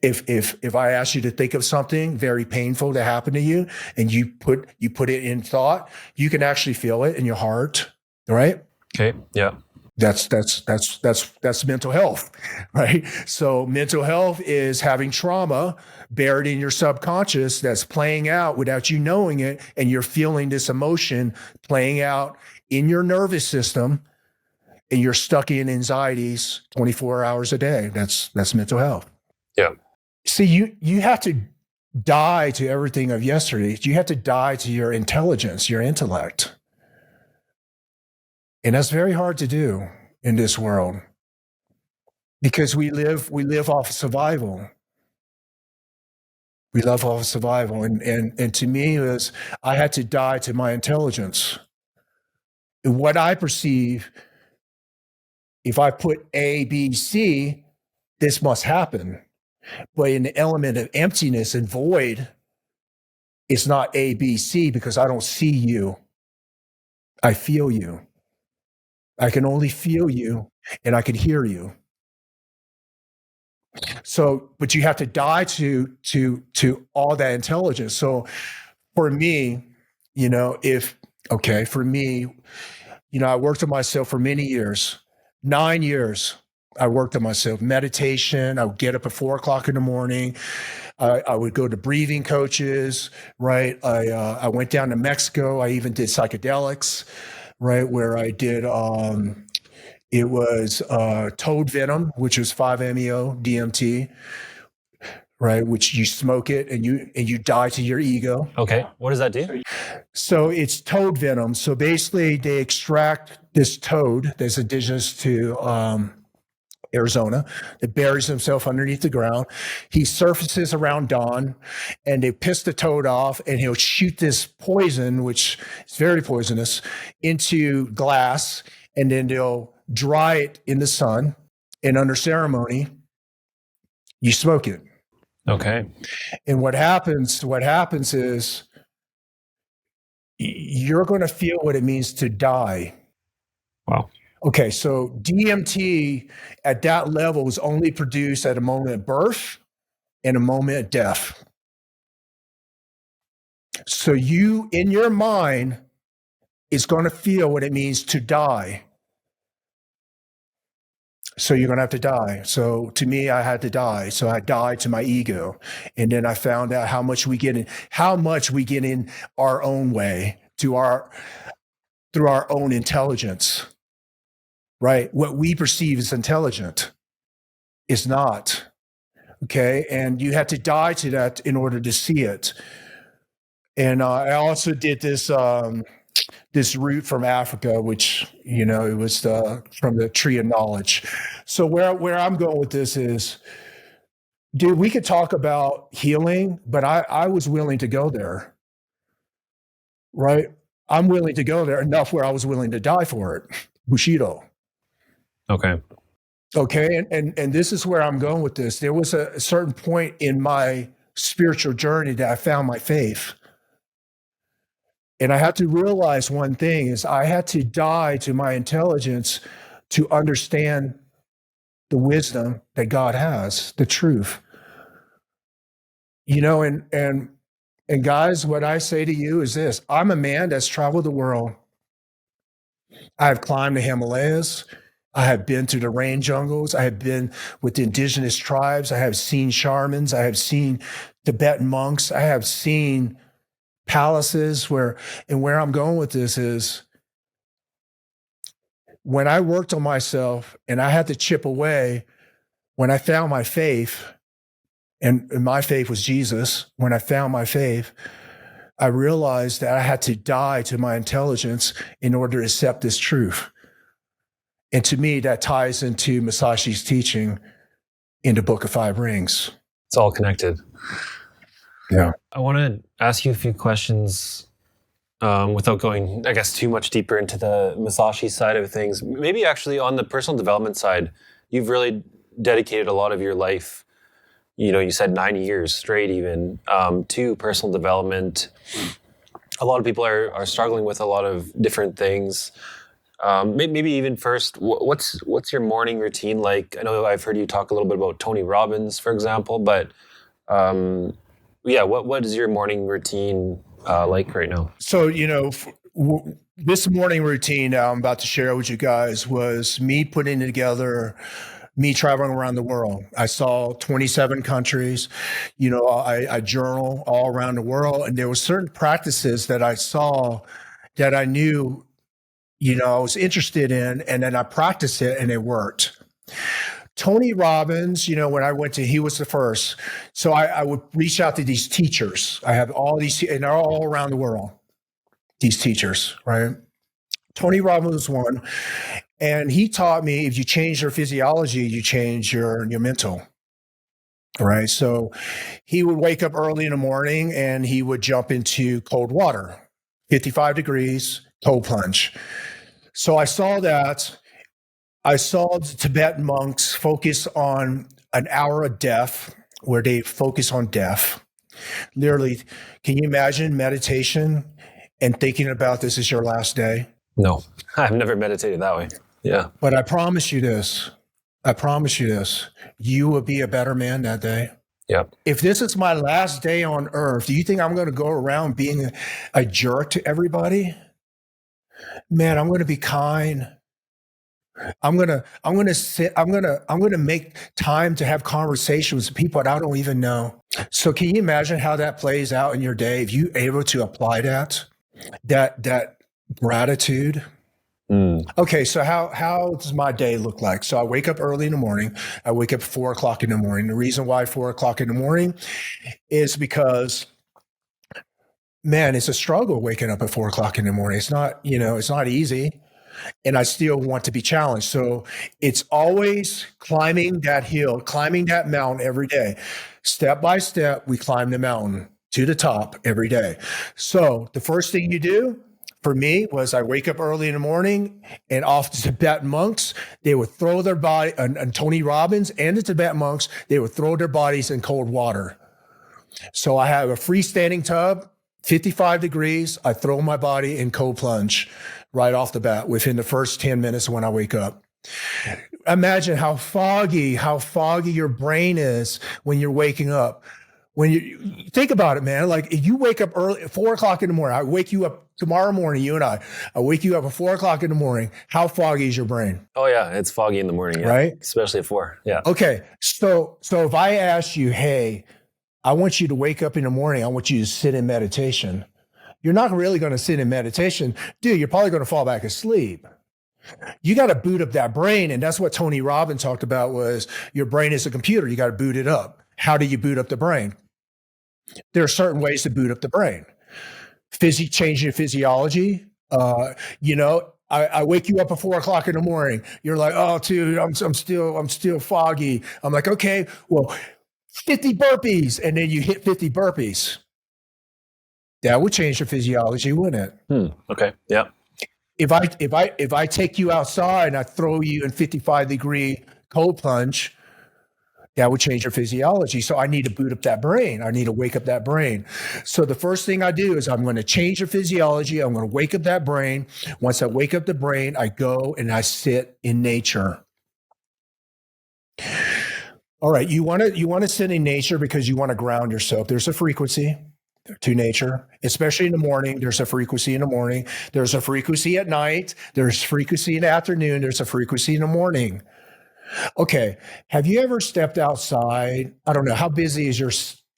Speaker 1: If I ask you to think of something very painful to happen to you and you put it in thought, you can actually feel it in your heart, right?
Speaker 4: Okay. Yeah.
Speaker 1: That's mental health, right? So mental health is having trauma buried in your subconscious that's playing out without you knowing it, and you're feeling this emotion playing out in your nervous system, and you're stuck in anxieties 24 hours a day. That's mental health.
Speaker 4: Yeah.
Speaker 1: See, you have to die to everything of yesterday. You have to die to your intelligence, your intellect. And that's very hard to do in this world because we live off of survival. We live off of survival. And to me, it was, I had to die to my intelligence. And what I perceive, if I put A, B, C, this must happen. But in the element of emptiness and void, it's not A, B, C because I don't see you. I feel you. I can only feel you and I can hear you. So, but you have to die to all that intelligence. So for me, for me, I worked on myself for many years, 9 years. I worked on myself, meditation. I would get up at 4:00 in the morning. I would go to breathing coaches, right? I went down to Mexico. I even did psychedelics, right? Where I did, it was toad venom, which was 5-MeO DMT, right? Which you smoke it and you die to your ego.
Speaker 4: Okay. What does that do?
Speaker 1: So it's toad venom. So basically they extract this toad that's indigenous to Arizona that buries himself underneath the ground. He surfaces around dawn and they piss the toad off and he'll shoot this poison, which is very poisonous, into glass, and then they'll dry it in the sun, and under ceremony, you smoke it.
Speaker 4: Okay.
Speaker 1: And what happens is you're going to feel what it means to die.
Speaker 4: Wow.
Speaker 1: Okay, so DMT at that level is only produced at a moment of birth and a moment of death. So you, in your mind, is going to feel what it means to die. So you're going to have to die. So to me, I had to die. So I died to my ego. And then I found out how much we get in our own way through our own intelligence. Right? What we perceive as intelligent is not. Okay? And you have to die to that in order to see it. And I also did this this root from Africa, which, it was from the tree of knowledge. So where I'm going with this is, dude, we could talk about healing, but I was willing to go there. Right? I'm willing to go there enough where I was willing to die for it. Bushido.
Speaker 4: Okay.
Speaker 1: And this is where I'm going with this. There was a certain point in my spiritual journey that I found my faith. And I had to realize one thing is I had to die to my intelligence to understand the wisdom that God has, the truth. And guys, what I say to you is this. I'm a man that's traveled the world. I have climbed the Himalayas. I have been to the rain jungles. I have been with the indigenous tribes. I have seen shamans. I have seen Tibetan monks. I have seen palaces where I'm going with this is when I worked on myself and I had to chip away, when I found my faith, and my faith was Jesus, when I found my faith, I realized that I had to die to my intelligence in order to accept this truth. And to me, that ties into Masashi's teaching in the Book of Five Rings.
Speaker 4: It's all connected.
Speaker 1: Yeah.
Speaker 4: I want to ask you a few questions without going, I guess, too much deeper into the Masashi side of things. Maybe actually on the personal development side, you've really dedicated a lot of your life, you said 9 years straight even, to personal development. A lot of people are struggling with a lot of different things. Maybe even first, what's your morning routine like? I know I've heard you talk a little bit about Tony Robbins, for example, but what is your morning routine like right now?
Speaker 1: So, This morning routine that I'm about to share with you guys was me putting together, me traveling around the world. I saw 27 countries. I journal all around the world, and there were certain practices that I saw that I knew, I was interested in, and then I practiced it and it worked. Tony Robbins, when I went to, he was the first. So I would reach out to these teachers. I have all these, and they're all around the world, these teachers, right? Tony Robbins was one. And he taught me, if you change your physiology, you change your mental. Right. So he would wake up early in the morning and he would jump into cold water, 55 degrees, cold plunge. So I saw that. I saw the Tibetan monks focus on an hour of death, where they focus on death. Literally, can you imagine meditation and thinking about this is your last day?
Speaker 4: No, I've never meditated that way. Yeah.
Speaker 1: But I promise you this. You will be a better man that day.
Speaker 4: Yep.
Speaker 1: If this is my last day on earth, do you think I'm going to go around being a jerk to everybody? Man, I'm going to be kind. I'm going to make time to have conversations with people that I don't even know. So can you imagine how that plays out in your day if you're able to apply that gratitude? Okay, so how does my day look like? So I wake up early in the morning. I wake up 4 o'clock in the morning. The reason why 4 o'clock in the morning is because, man, it's a struggle waking up at 4 o'clock in the morning. It's not, it's not easy. And I still want to be challenged. So it's always climbing that hill, climbing that mountain every day. Step by step, we climb the mountain to the top every day. So the first thing you do for me was I wake up early in the morning, and off the Tibetan monks, they would throw their body, and Tony Robbins and the Tibetan monks, they would throw their bodies in cold water. So I have a freestanding tub, 55 degrees. I throw my body in cold plunge right off the bat within the first 10 minutes when I wake up. Imagine how foggy your brain is when you're waking up. When you think about it, man, like if you wake up early at 4 o'clock in the morning, I wake you up tomorrow morning, you and I wake you up at 4 o'clock in the morning. How foggy is your brain?
Speaker 4: Oh yeah. It's foggy in the morning. Yeah.
Speaker 1: Right.
Speaker 4: Especially at 4. Yeah.
Speaker 1: Okay. So if I ask you, hey, I want you to wake up in the morning, I want you to sit in meditation. You're not really going to sit in meditation. Dude, you're probably going to fall back asleep. You got to boot up that brain. And that's what Tony Robbins talked about was your brain is a computer. You got to boot it up. How do you boot up the brain? There are certain ways to boot up the brain. Changing your physiology. I wake you up at 4 o'clock in the morning. You're like, oh, dude, I'm still foggy. I'm like, okay, well, 50 burpees. And then you hit 50 burpees. That would change your physiology, wouldn't it?
Speaker 4: Okay. Yeah.
Speaker 1: If I take you outside and I throw you in 55-degree cold plunge, that would change your physiology. So I need to boot up that brain. I need to wake up that brain. So the first thing I do is I'm going to change your physiology. I'm going to wake up that brain. Once I wake up the brain, I go and I sit in nature. All right, you want to sit in nature because you want to ground yourself. There's a frequency to nature, especially in the morning. There's a frequency in the morning. There's a frequency at night. There's frequency in the afternoon. There's a frequency in the morning. Okay. Have you ever stepped outside? I don't know. How busy is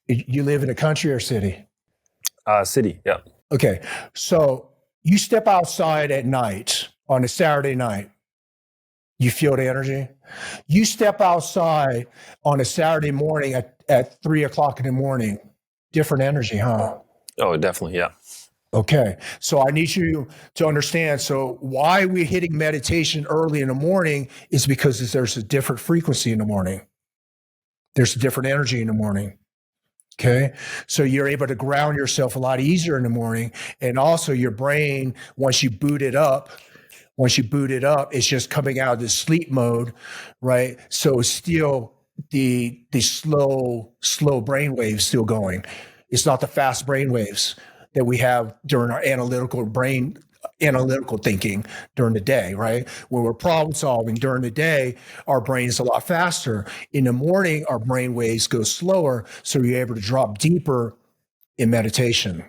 Speaker 1: you live in a country or city?
Speaker 4: City. Yeah.
Speaker 1: Okay. So you step outside at night on a Saturday night. You feel the energy. You step outside on a Saturday morning at 3 o'clock in the morning. Different energy, huh?
Speaker 4: Oh, definitely. Yeah.
Speaker 1: Okay. So I need you to understand. So why we're hitting meditation early in the morning is because there's a different frequency in the morning. There's a different energy in the morning. Okay. So you're able to ground yourself a lot easier in the morning. And also your brain, once you boot it up, it's just coming out of the sleep mode, right? So it's still the slow brain waves still going. It's not the fast brain waves that we have during our analytical thinking during the day, right? When we're problem solving during the day, our brain is a lot faster. In the morning, our brain waves go slower, so you're able to drop deeper in meditation.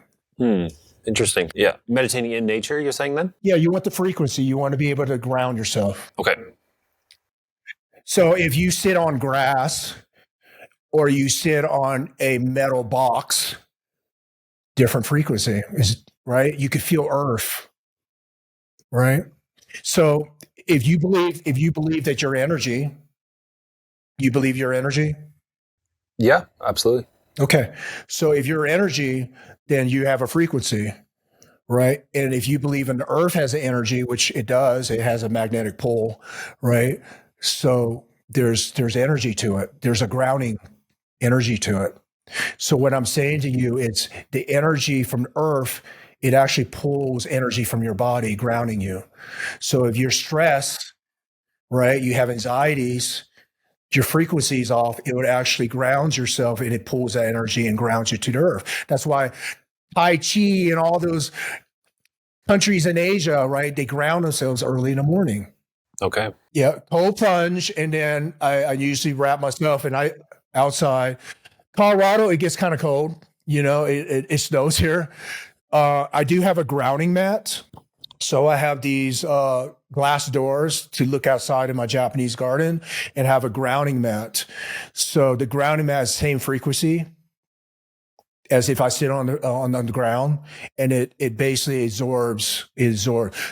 Speaker 4: Interesting. Yeah. Meditating in nature, you're saying then?
Speaker 1: Yeah, you want the frequency. You want to be able to ground yourself.
Speaker 4: Okay.
Speaker 1: So if you sit on grass or you sit on a metal box, different frequency, right? You could feel earth, right? So if you believe that your energy, you believe your energy?
Speaker 4: Yeah, absolutely.
Speaker 1: Okay. So if you're energy, then you have a frequency, right? And if you believe in the earth has an energy, which it does, it has a magnetic pole, right? So there's energy to it. There's a grounding energy to it. So what I'm saying to you, it's the energy from earth, it actually pulls energy from your body, grounding you. So if you're stressed, right, you have anxieties, your frequency is off, it would actually ground yourself and it pulls that energy and grounds you to the earth. That's why Tai Chi and all those countries in Asia, right, they ground themselves early in the morning.
Speaker 4: Okay.
Speaker 1: Yeah, cold plunge, and then I usually wrap myself and I outside. Colorado, it gets kind of cold. It snows here. I do have a grounding mat. So I have these glass doors to look outside in my Japanese garden and have a grounding mat. So the grounding mat is the same frequency as if I sit on the ground, and it basically absorbs.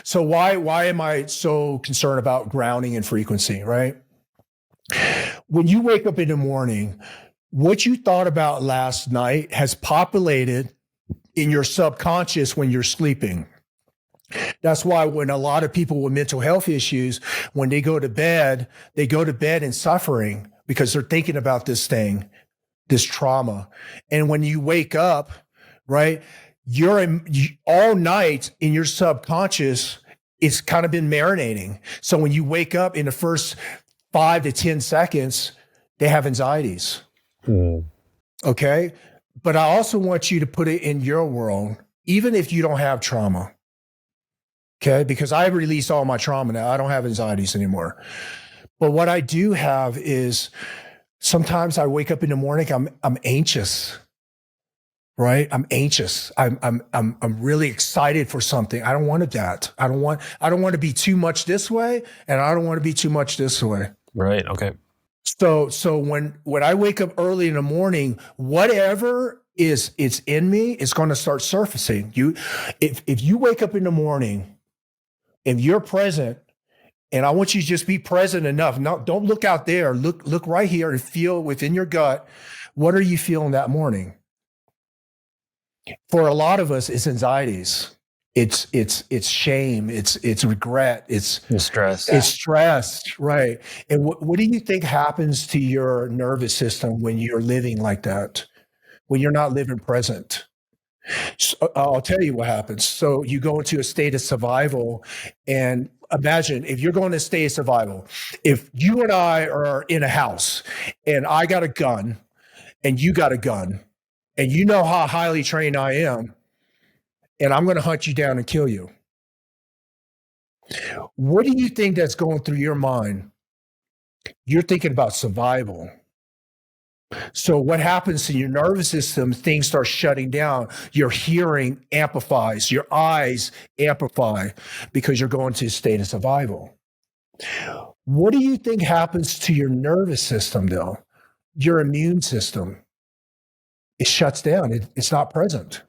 Speaker 1: So why am I so concerned about grounding and frequency, right? When you wake up in the morning, what you thought about last night has populated in your subconscious when you're sleeping. That's why when a lot of people with mental health issues, when they go to bed in suffering because they're thinking about this thing, this trauma. And when you wake up, right, all night in your subconscious, it's kind of been marinating. So when you wake up in the first 5 to 10 seconds, they have anxieties. Okay. But I also want you to put it in your world, even if you don't have trauma. Okay. Because I released all my trauma now. I don't have anxieties anymore. But what I do have is sometimes I wake up in the morning, I'm anxious. Right? I'm anxious. I'm really excited for something. I don't want that. I don't want to be too much this way, and I don't want to be too much this way.
Speaker 4: Right. Okay.
Speaker 1: So when I wake up early in the morning, whatever it's in me is going to start surfacing. If you wake up in the morning and you're present, and I want you to just be present enough. No, don't look out there. Look right here and feel within your gut. What are you feeling that morning? For a lot of us, it's anxieties. It's shame. It's regret. It's
Speaker 4: stress.
Speaker 1: It's stress, right? And what do you think happens to your nervous system when you're living like that? When you're not living present? So I'll tell you what happens. So you go into a state of survival, and imagine if you're going to stay in survival. If you and I are in a house, and I got a gun, and you got a gun, and you know how highly trained I am, and I'm going to hunt you down and kill you. What do you think that's going through your mind? You're thinking about survival. So what happens to your nervous system, things start shutting down. Your hearing amplifies, your eyes amplify because you're going to a state of survival. What do you think happens to your nervous system, though? Your immune system. It shuts down. It's not present.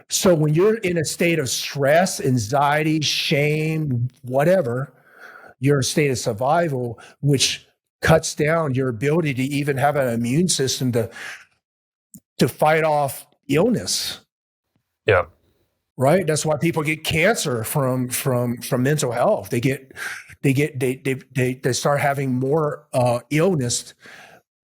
Speaker 1: So when you're in a state of stress, anxiety, shame, whatever, you're in a state of survival, which cuts down your ability to even have an immune system to fight off illness.
Speaker 4: Yeah.
Speaker 1: Right. That's why people get cancer from mental health. They start having more illness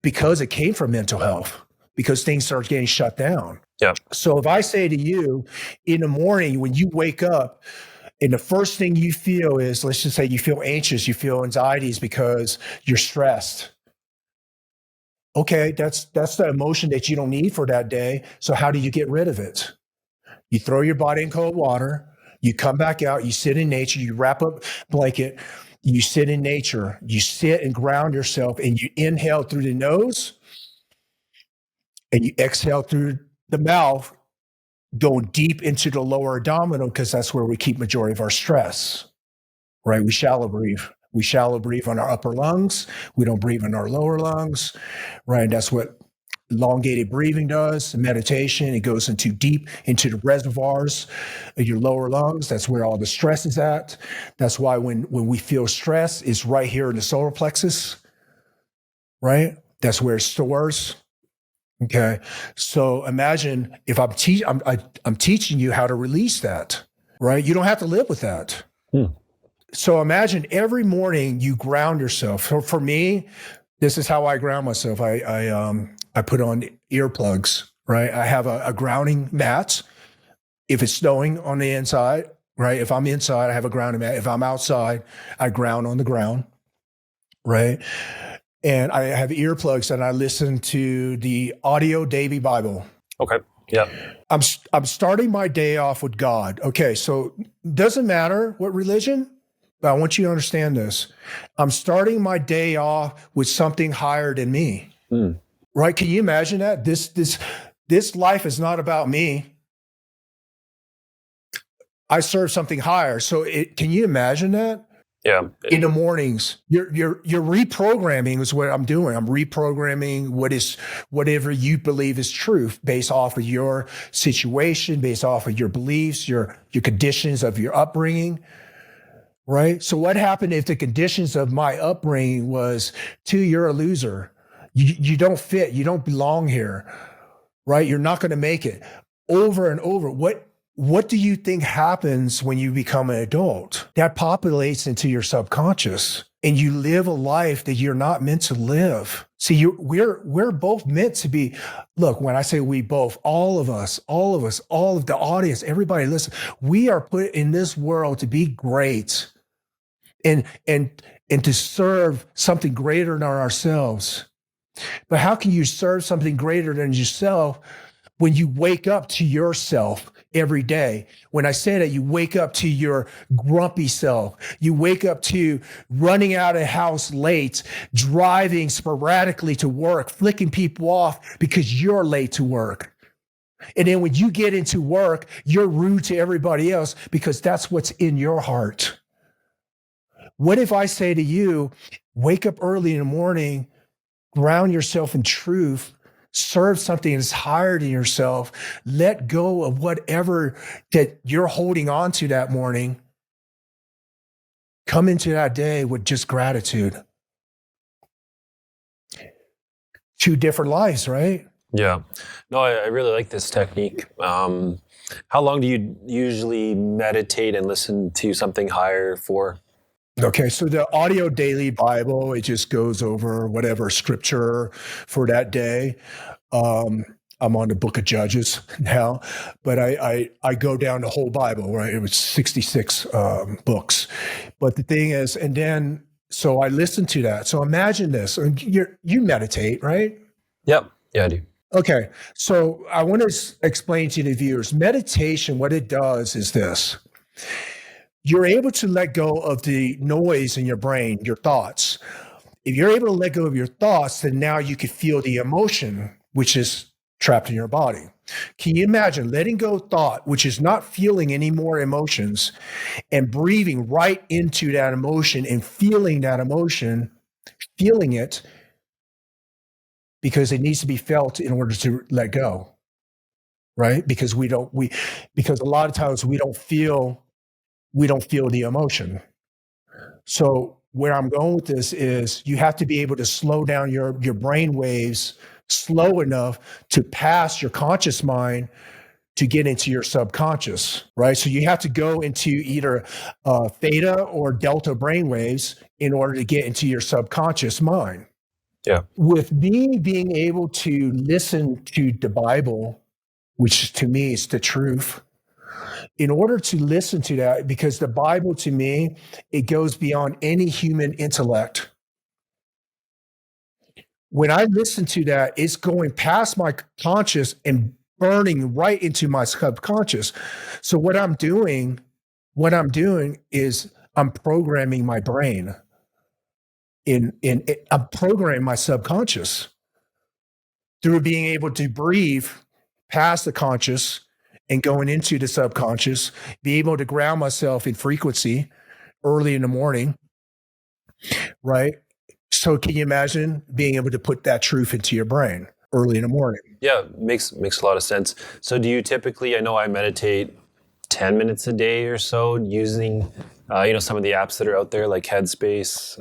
Speaker 1: because it came from mental health, because things start getting shut down.
Speaker 4: Yeah.
Speaker 1: So if I say to you in the morning when you wake up, and the first thing you feel is, let's just say you feel anxious, you feel anxieties because you're stressed. Okay, that's the emotion that you don't need for that day. So how do you get rid of it? You throw your body in cold water, you come back out, you sit in nature, you wrap up blanket, you sit in nature, you sit and ground yourself, and you inhale through the nose and you exhale through the mouth, going deep into the lower abdominal because that's where we keep majority of our stress, right? We shallow breathe. We shallow breathe on our upper lungs. We don't breathe in our lower lungs, right? That's what elongated breathing does, meditation. It goes into deep into the reservoirs of your lower lungs. That's where all the stress is at. That's why when we feel stress, it's right here in the solar plexus, right? That's where it stores. Okay. So imagine if I'm teaching you how to release that, right? You don't have to live with that. So imagine every morning you ground yourself. So for me, this is how I ground myself. I put on earplugs, right? I have a grounding mat. If it's snowing on the inside, right? If I'm inside, I have a grounding mat. If I'm outside, I ground on the ground, right? And I have earplugs and I listen to the audio daily Bible.
Speaker 4: Okay. Yeah.
Speaker 1: I'm starting my day off with God. Okay. So doesn't matter what religion, but I want you to understand this. I'm starting my day off with something higher than me. Right? Can you imagine that? This life is not about me. I serve something higher. So can you imagine that?
Speaker 4: Yeah.
Speaker 1: In the mornings, you're reprogramming is what I'm doing. I'm reprogramming whatever you believe is truth based off of your situation, based off of your beliefs, your conditions of your upbringing. Right? So what happened if the conditions of my upbringing was, you're a loser. You don't fit. You don't belong here. Right? You're not going to make it. Over and over. What do you think happens when you become an adult? That populates into your subconscious and you live a life that you're not meant to live. See, we're both meant to be, look, when I say we both, all of the audience, everybody listen, we are put in this world to be great and to serve something greater than ourselves. But how can you serve something greater than yourself when you wake up to yourself every day? When I say that, you wake up to your grumpy self. You wake up to running out of the house late, driving sporadically to work, flicking people off because you're late to work. And then when you get into work, you're rude to everybody else because that's what's in your heart. What if I say to you, wake up early in the morning, ground yourself in truth, serve something that's higher than yourself, let go of whatever that you're holding on to that morning, come into that day with just gratitude. Two different lives, right?
Speaker 4: Yeah. No, I really like this technique. How long do you usually meditate and listen to something higher for?
Speaker 1: Okay, so the audio daily Bible, it just goes over whatever scripture for that day. I'm on the book of Judges now, but I go down the whole Bible, right? It was 66 books. But the thing is, and then, so I listen to that. So imagine this, you meditate, right?
Speaker 4: Yep. Yeah, I do.
Speaker 1: Okay, so I want to explain to the viewers, meditation, what it does is this. You're able to let go of the noise in your brain, your thoughts. If you're able to let go of your thoughts, then now you can feel the emotion, which is trapped in your body. Can you imagine letting go of thought, which is not feeling any more emotions, and breathing right into that emotion and feeling that emotion, feeling it, because it needs to be felt in order to let go, right? Because because a lot of times we don't feel the emotion. So where I'm going with this is you have to be able to slow down your brain waves slow enough to pass your conscious mind to get into your subconscious, right? So you have to go into either theta or delta brain waves in order to get into your subconscious mind.
Speaker 4: Yeah.
Speaker 1: With me being able to listen to the Bible, which to me is the truth, in order to listen to that, because the Bible to me, it goes beyond any human intellect. When I listen to that, it's going past my conscious and burning right into my subconscious. So what I'm doing is I'm programming my brain. I'm programming my subconscious through being able to breathe past the conscious and going into the subconscious, be able to ground myself in frequency early in the morning, right? So can you imagine being able to put that truth into your brain early in the morning?
Speaker 4: Yeah, makes a lot of sense. So do you typically, I know I meditate 10 minutes a day or so using, some of the apps that are out there like Headspace.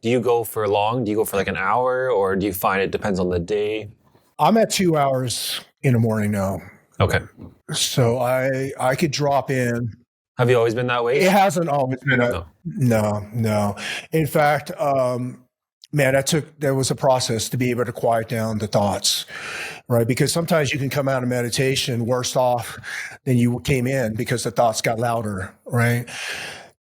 Speaker 4: Do you go for long? Do you go for like an hour, or do you find it depends on the day?
Speaker 1: I'm at 2 hours in the morning now.
Speaker 4: Okay.
Speaker 1: So I could drop in.
Speaker 4: Have you always been that way?
Speaker 1: It hasn't always been no. In fact, there was a process to be able to quiet down the thoughts, right? Because sometimes you can come out of meditation worse off than you came in because the thoughts got louder, right?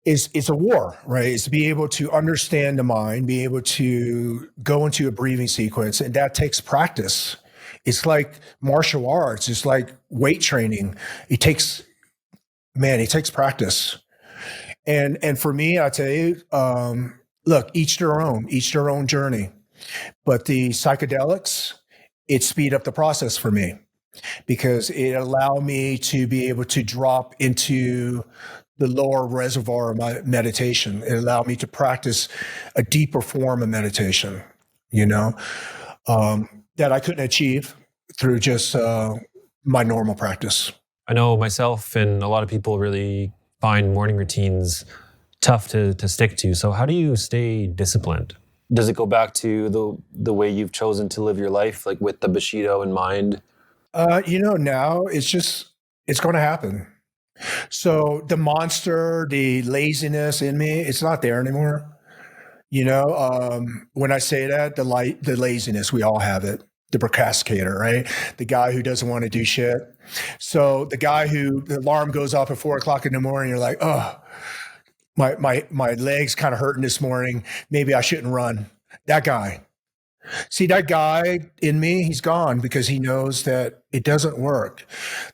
Speaker 1: It's a war, right? It's to be able to understand the mind, be able to go into a breathing sequence, and that takes practice. It's like martial arts. It's like weight training. It takes practice. And for me, I tell you, look, each their own journey. But the psychedelics, it speed up the process for me because it allowed me to be able to drop into the lower reservoir of my meditation. It allowed me to practice a deeper form of meditation, that I couldn't achieve through just my normal practice.
Speaker 4: I know myself and a lot of people really find morning routines tough to stick to. So how do you stay disciplined? Does it go back to the way you've chosen to live your life, like with the Bushido in mind?
Speaker 1: Now it's going to happen. So the monster, the laziness in me, it's not there anymore. When I say that, the laziness, we all have it. The procrastinator, right? The guy who doesn't want to do shit. So the guy who the alarm goes off at 4:00 in the morning, you're like, oh, my legs kind of hurting this morning. Maybe I shouldn't run. That guy. See, that guy in me, he's gone because he knows that it doesn't work.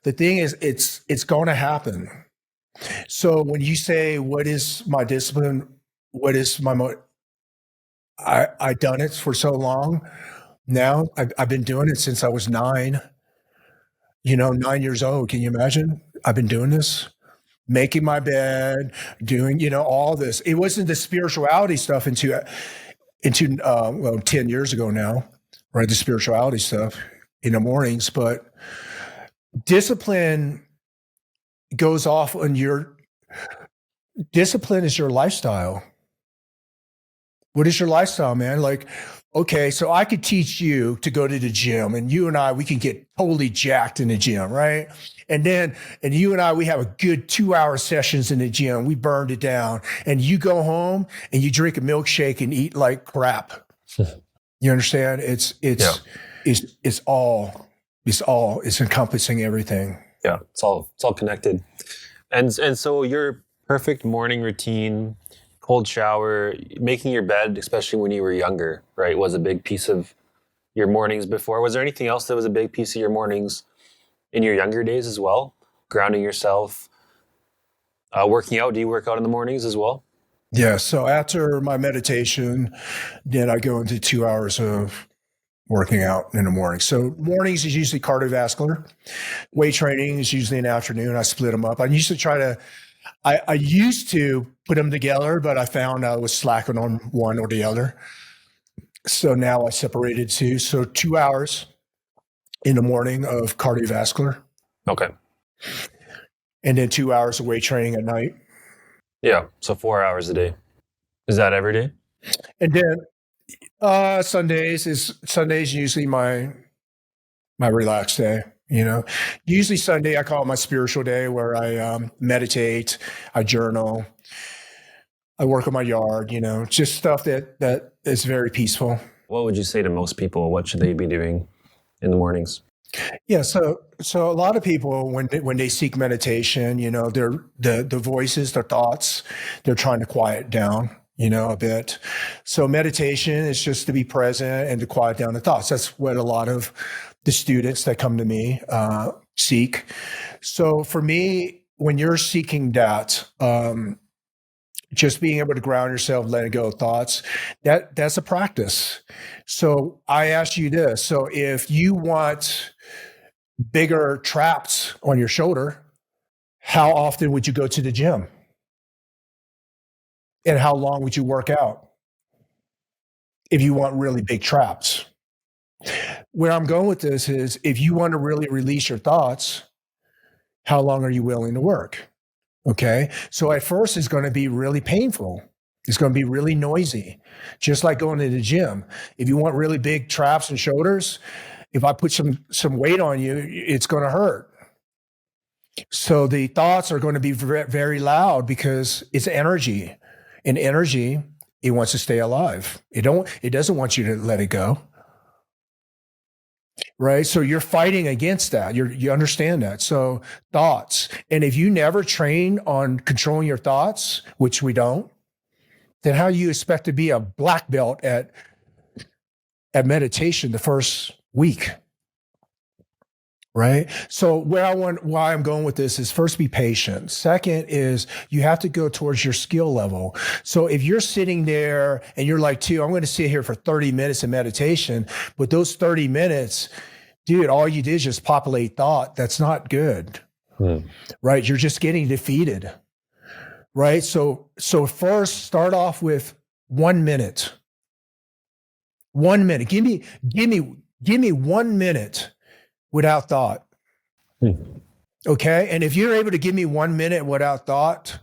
Speaker 1: The thing is, it's going to happen. So when you say, what is my discipline? What is I've done it for so long. Now I've been doing it since I was 9, 9 years old. Can you imagine? I've been doing this, making my bed, doing, all this. It wasn't the spirituality stuff until 10 years ago now, right? The spirituality stuff in the mornings, but discipline goes off on discipline is your lifestyle. What is your lifestyle, man? Like, okay, so I could teach you to go to the gym, and you and I, we can get totally jacked in the gym, right? And you and I, we have a good 2-hour sessions in the gym. We burned it down. And you go home and you drink a milkshake and eat like crap. You understand? It's encompassing everything.
Speaker 4: Yeah, it's all connected. And so your perfect morning routine, cold shower, making your bed, especially when you were younger, right, was a big piece of your mornings before. Was there anything else that was a big piece of your mornings in your younger days as well? Grounding yourself, working out. Do you work out in the mornings as well?
Speaker 1: Yeah. So after my meditation, then I go into 2 hours of working out in the morning. So mornings is usually cardiovascular. Weight training is usually in the afternoon. I split them up. I used to put them together, but I found I was slacking on one or the other. So now I separated two. So 2 hours in the morning of cardiovascular.
Speaker 4: Okay.
Speaker 1: And then 2 hours of weight training at night.
Speaker 4: Yeah. So 4 hours a day. Is that every day?
Speaker 1: And then Sundays usually my relaxed day. Usually Sunday, I call it my spiritual day, where I meditate, I journal, I work on my yard, just stuff that is very peaceful.
Speaker 4: What would you say to most people? What should they be doing in the mornings?
Speaker 1: Yeah. So a lot of people, when they seek meditation, they're the voices, their thoughts, they're trying to quiet down, a bit. So meditation is just to be present and to quiet down the thoughts. That's what a lot of the students that come to me seek. So for me, when you're seeking that, just being able to ground yourself, letting go of thoughts, that's a practice. So I ask you this. So if you want bigger traps on your shoulder, how often would you go to the gym? And how long would you work out if you want really big traps? Where I'm going with this is if you want to really release your thoughts, how long are you willing to work? Okay. So at first, it's going to be really painful. It's going to be really noisy, just like going to the gym. If you want really big traps and shoulders, if I put some weight on you, it's going to hurt. So the thoughts are going to be very, very loud because it's energy, and energy, it wants to stay alive. It doesn't want you to let it go. Right. So you're fighting against that. You understand that. So thoughts. And if you never train on controlling your thoughts, which we don't, then how do you expect to be a black belt at meditation the first week? Right. So why I'm going with this is first, be patient. Second is you have to go towards your skill level. So if you're sitting there and you're like, I'm going to sit here for 30 minutes in meditation, but those 30 minutes, dude, all you did is just populate thought. That's not good. Right. You're just getting defeated. Right. So first start off with 1 minute. 1 minute. Give me 1 minute without thought. Okay. And if you're able to give me 1 minute without thought,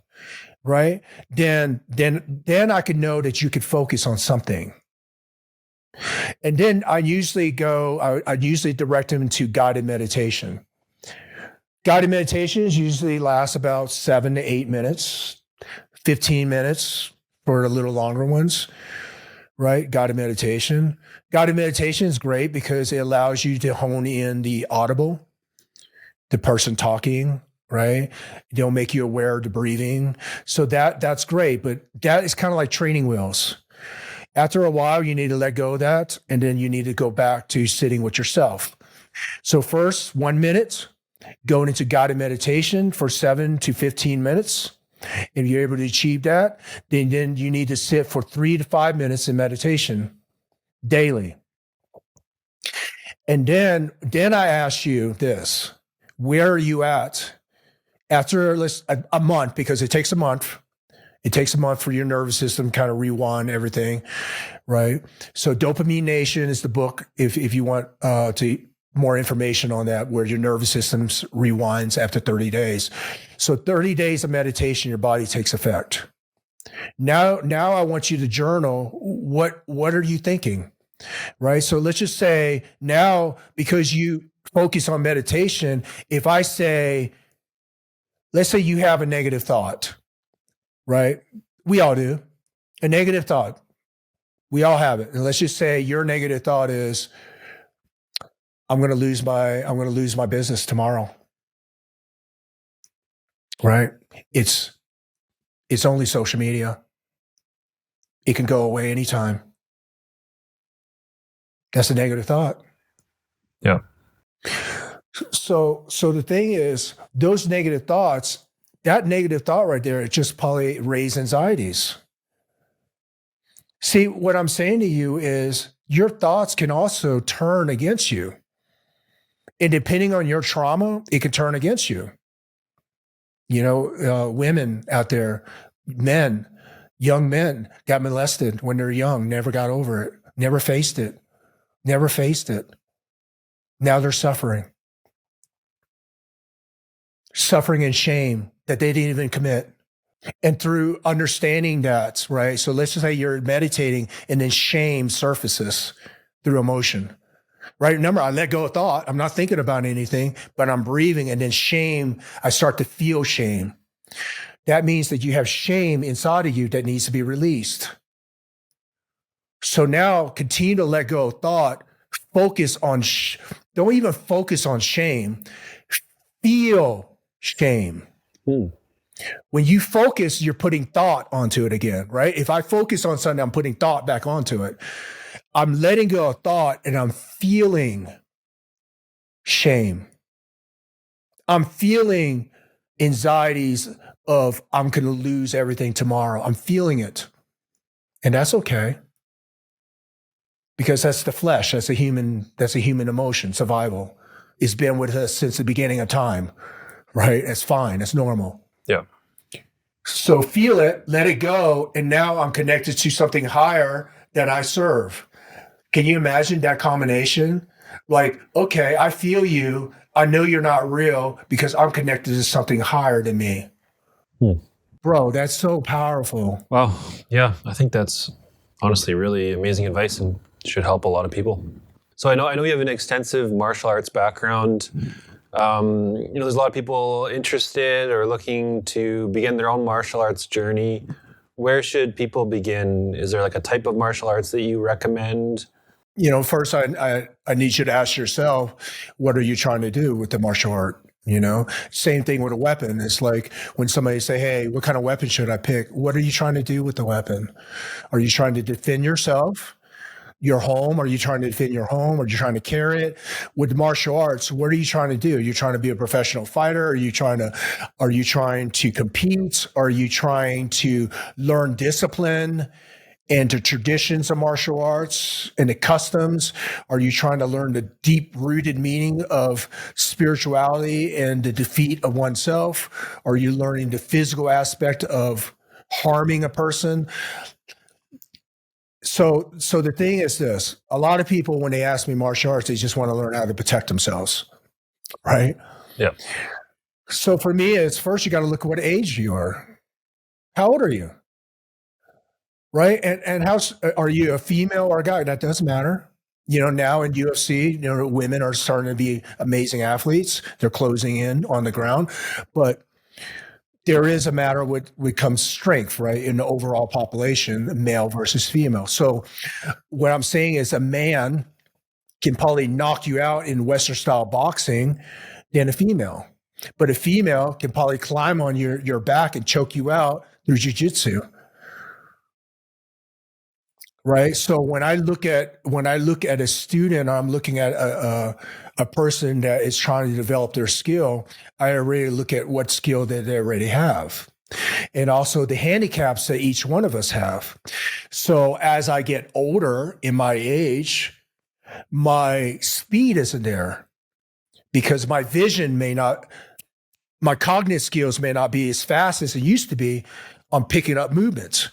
Speaker 1: right, then I could know that you could focus on something. And then I usually direct them to guided meditation. Guided meditations usually last about 7 to 8 minutes, 15 minutes for the little longer ones. Right? Guided meditation. Guided meditation is great because it allows you to hone in the audible, the person talking, right? They'll make you aware of the breathing. So that's great, but that is kind of like training wheels. After a while, you need to let go of that, and then you need to go back to sitting with yourself. So first, 1 minute, going into guided meditation for 7 to 15 minutes. If you're able to achieve that, then you need to sit for 3 to 5 minutes in meditation daily. And then I ask you this, where are you at after a month, because it takes a month. It takes a month for your nervous system kind of rewind everything, right? So Dopamine Nation is the book if you want more information on that, where your nervous system rewinds after 30 days. So 30 days of meditation, your body takes effect. Now I want you to journal. What are you thinking? Right? So let's just say now, because you focus on meditation, if I say, let's say you have a negative thought, right? We all do. A negative thought. We all have it. And let's just say your negative thought is, I'm going to lose my business tomorrow. Right? It's only social media. It can go away anytime. That's a negative thought.
Speaker 4: Yeah.
Speaker 1: So the thing is, those negative thoughts, that negative thought right there, it just probably raise anxieties. See, what I'm saying to you is your thoughts can also turn against you. And depending on your trauma, it can turn against you. You know, women out there, men, young men got molested when they're young, never got over it, never faced it. Now they're suffering and shame that they didn't even commit. And through understanding that, right? So let's just say you're meditating and then shame surfaces through emotion. Right? Remember, I let go of thought. I'm not thinking about anything, but I'm breathing, and then shame, I start to feel shame. That means that you have shame inside of you that needs to be released. So now continue to let go of thought. Focus on, don't even focus on shame. Feel shame. When you focus, you're putting thought onto it again, right? If I focus on something, I'm putting thought back onto it. I'm letting go of thought and I'm feeling shame. I'm feeling anxieties of I'm going to lose everything tomorrow. I'm feeling it. And that's okay. Because that's the flesh. That's a human emotion, survival. It's been with us since the beginning of time, right? It's fine. It's normal.
Speaker 4: Yeah.
Speaker 1: So feel it, let it go. And now I'm connected to something higher that I serve. Can you imagine that combination? Like, okay, I feel you. I know you're not real because I'm connected to something higher than me. Bro, that's so powerful.
Speaker 4: Wow. Yeah, I think that's honestly really amazing advice and should help a lot of people. So I know you have an extensive martial arts background. There's a lot of people interested or looking to begin their own martial arts journey. Where should people begin? Is there like a type of martial arts that you recommend?
Speaker 1: First I need you to ask yourself, what are you trying to do with the martial art? Same thing with a weapon. It's like when somebody say, hey, what kind of weapon should I pick? What are you trying to do with the weapon? Are you trying to defend yourself, your home? Are you trying to defend your home? Are you trying to carry it? With martial arts, what are you trying to do? Are you trying to be a professional fighter? Are you trying to compete? Are you trying to learn discipline and the traditions of martial arts and the customs? Are you trying to learn the deep-rooted meaning of spirituality and the defeat of oneself? Are you learning the physical aspect of harming a person? So the thing is this: a lot of people, when they ask me martial arts, they just want to learn how to protect themselves, right?
Speaker 4: Yeah.
Speaker 1: So for me, it's first you got to look at what age you are. How old are you? Right. And how are you, a female or a guy? That doesn't matter. Now in UFC, women are starting to be amazing athletes. They're closing in on the ground, but there is a matter with comes strength, right? In the overall population, male versus female. So what I'm saying is a man can probably knock you out in Western style boxing than a female, but a female can probably climb on your back and choke you out through jiu-jitsu. Right. So when I look at a student, I'm looking at a person that is trying to develop their skill. I already look at what skill that they already have, and also the handicaps that each one of us have. So as I get older in my age, my speed isn't there because my vision my cognitive skills may not be as fast as it used to be on picking up movements.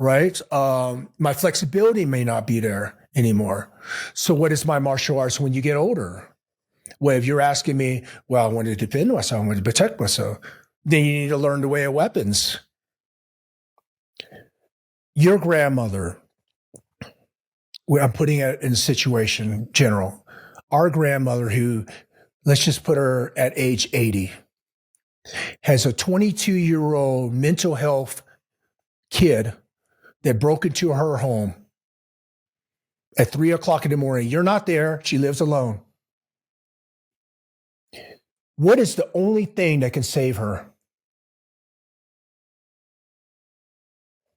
Speaker 1: Right? My flexibility may not be there anymore. So what is my martial arts when you get older? Well, if you're asking me, well, I want to defend myself, I want to protect myself, then you need to learn the way of weapons. Your grandmother, I'm putting it in a situation general, our grandmother who, let's just put her at age 80, has a 22-year-old mental health kid that broke into her home at 3:00 in the morning. You're not there. She lives alone. What is the only thing that can save her?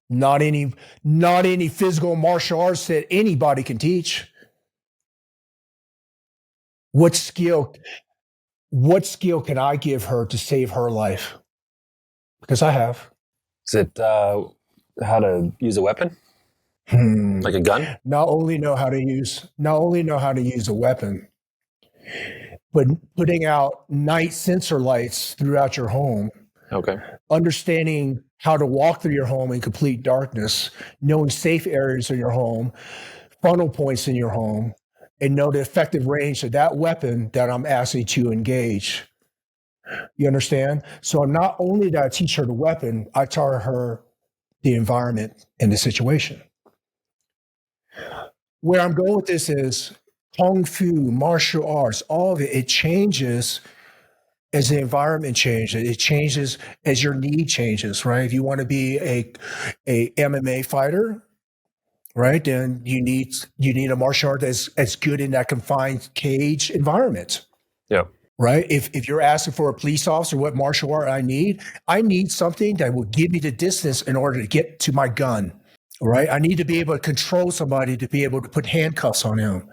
Speaker 1: Not any physical martial arts that anybody can teach. What skill can I give her to save her life? Because I have.
Speaker 4: Is it how to use a weapon? Like a gun?
Speaker 1: Not only know how to use a weapon, but putting out night sensor lights throughout your home.
Speaker 4: Okay.
Speaker 1: Understanding how to walk through your home in complete darkness, knowing safe areas in your home, funnel points in your home, and know the effective range of that weapon that I'm asking to engage. You understand? So not only did I teach her the weapon, I taught her the environment and the situation. Where I'm going with this is Kung Fu, martial arts, all of it changes as the environment changes. It changes as your need changes, right? If you want to be a MMA fighter, right, then you need a martial art that's good in that confined cage environment.
Speaker 4: Yeah.
Speaker 1: Right? If you're asking for a police officer, what martial art I need something that will give me the distance in order to get to my gun. Right? I need to be able to control somebody to be able to put handcuffs on him.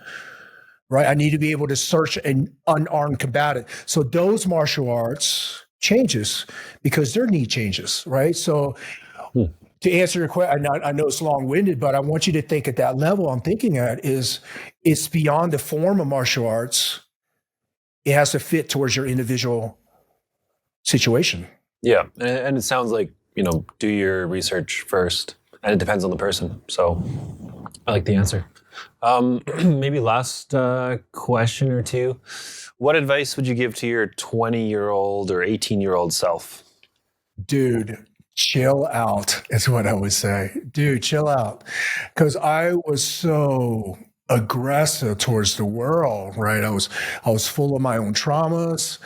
Speaker 1: Right? I need to be able to search an unarmed combatant. So those martial arts changes because their need changes. Right? So to answer your question, I know it's long-winded, but I want you to think at that level I'm thinking at is it's beyond the form of martial arts. it has to fit towards your individual situation.
Speaker 4: Yeah. And it sounds like, do your research first, and it depends on the person. So I like the answer. Maybe last question or two. What advice would you give to your 20-year-old or 18-year-old self?
Speaker 1: Dude, chill out is what I would say. Dude, chill out. Because I was so aggressive towards the world, right? I was full of my own traumas.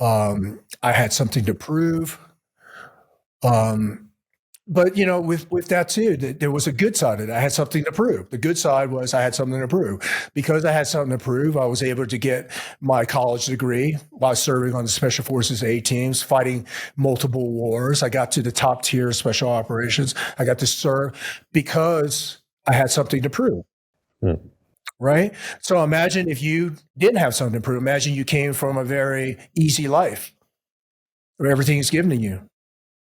Speaker 1: I had something to prove. But with that too, there was a good side of it. I had something to prove. The good side was I had something to prove. Because I had something to prove, I was able to get my college degree while serving on the Special Forces A teams, fighting multiple wars. I got to the top tier special operations. I got to serve because I had something to prove. Right? So imagine if you didn't have something to prove. Imagine you came from a very easy life where everything is given to you.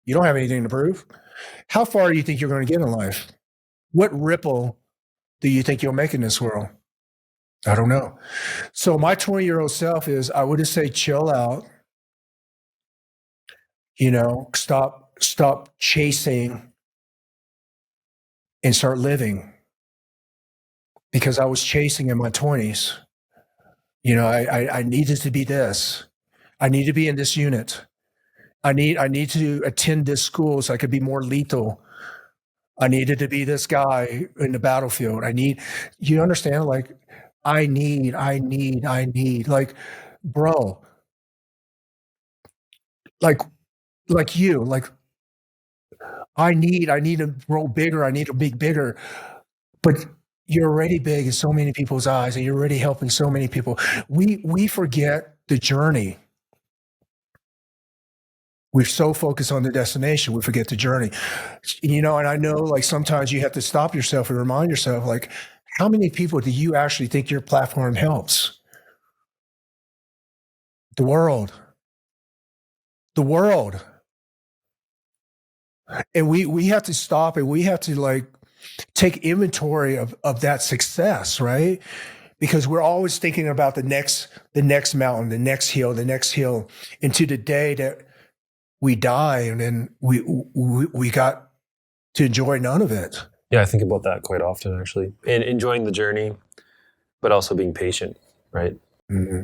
Speaker 1: You don't have anything to prove. How far do you think you're going to get in life? What ripple do you think you'll make in this world? I don't know. So my 20-year-old self I would just say, chill out. Stop chasing and start living. Because I was chasing in my 20s. I needed to be this. I need to be in this unit. I need to attend this school so I could be more lethal. I needed to be this guy in the battlefield. You understand? Like, I need, like, bro, like I need to grow bigger. I need to be bigger, but you're already big in so many people's eyes and you're already helping so many people. We forget the journey. We're so focused on the destination, we forget the journey. And I know, like, sometimes you have to stop yourself and remind yourself, like, how many people do you actually think your platform helps? The world. And we have to stop and we have to, like, take inventory of that success, right? Because we're always thinking about the next mountain, the next hill, into the day that we die, and then we got to enjoy none of it.
Speaker 4: Yeah, I think about that quite often, actually. And enjoying the journey, but also being patient, right?
Speaker 1: Mm-hmm.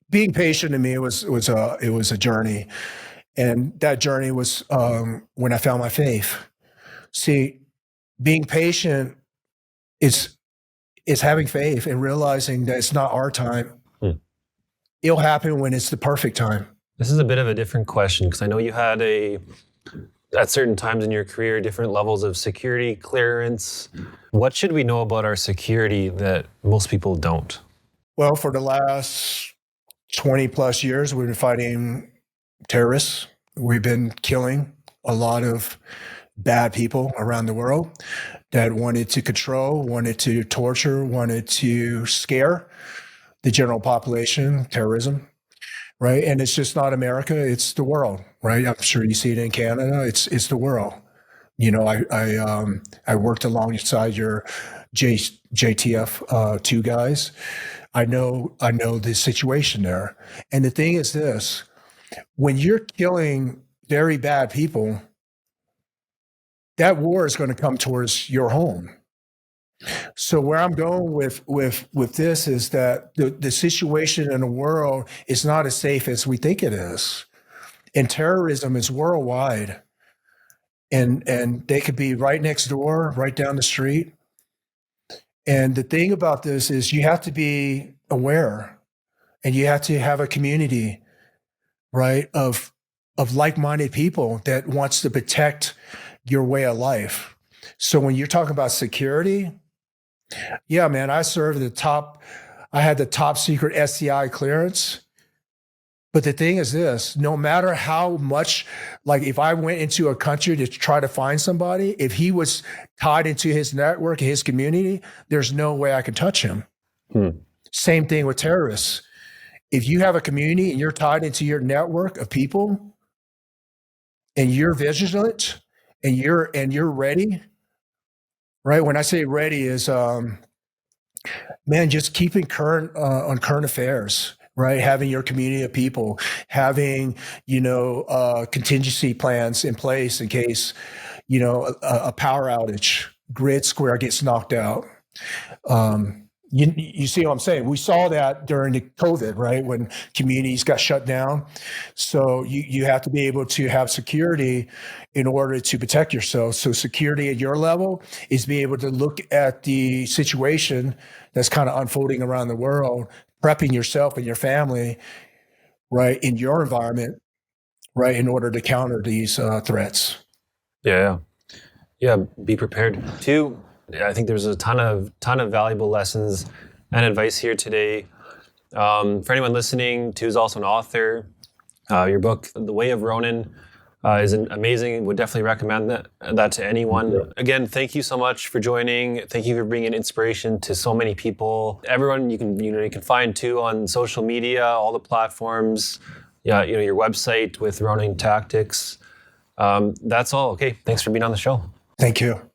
Speaker 1: Being patient to me it was a journey, and that journey was when I found my faith. See, being patient is having faith and realizing that it's not our time. It'll happen when it's the perfect time.
Speaker 4: This is a bit of a different question because I know you had at certain times in your career, different levels of security clearance. What should we know about our security that most people don't?
Speaker 1: Well, for the last 20 plus years, we've been fighting terrorists. We've been killing a lot of bad people around the world that wanted to control, wanted to torture, wanted to scare the general population, terrorism. Right. And it's just not America, it's the world, right? I'm sure you see it in Canada. It's the world. I worked alongside your JTF 2 guys. I know the situation there. And the thing is this, when you're killing very bad people, that war is going to come towards your home. So where I'm going with this is that the situation in the world is not as safe as we think it is. And terrorism is worldwide. And they could be right next door, right down the street. And the thing about this is you have to be aware and you have to have a community, right, of like-minded people that wants to protect your way of life. So when you're talking about security, yeah, man, I served I had the top secret SCI clearance. But the thing is this, no matter how much, like if I went into a country to try to find somebody, if he was tied into his network, his community, there's no way I could touch him. Same thing with terrorists. If you have a community and you're tied into your network of people and you're vigilant and you're ready, right? When I say ready is, man, just keeping current on current affairs, right? Having your community of people, having, contingency plans in place in case, a power outage, grid square gets knocked out. You see what I'm saying? We saw that during the COVID, right? When communities got shut down. So you have to be able to have security in order to protect yourself. So security at your level is being able to look at the situation that's kind of unfolding around the world, prepping yourself and your family, right, in your environment, right, in order to counter these threats.
Speaker 4: Yeah. Be prepared. Two, I think there's a ton of valuable lessons and advice here today. For anyone listening, Tu is also an author. Your book, The Way of Ronin, is amazing. Would definitely recommend that to anyone. Yeah. Again, thank you so much for joining. Thank you for bringing inspiration to so many people. Everyone, you can find Tu on social media, all the platforms. Yeah, your website with Ronin Tactics. That's all. Okay, thanks for being on the show.
Speaker 1: Thank you.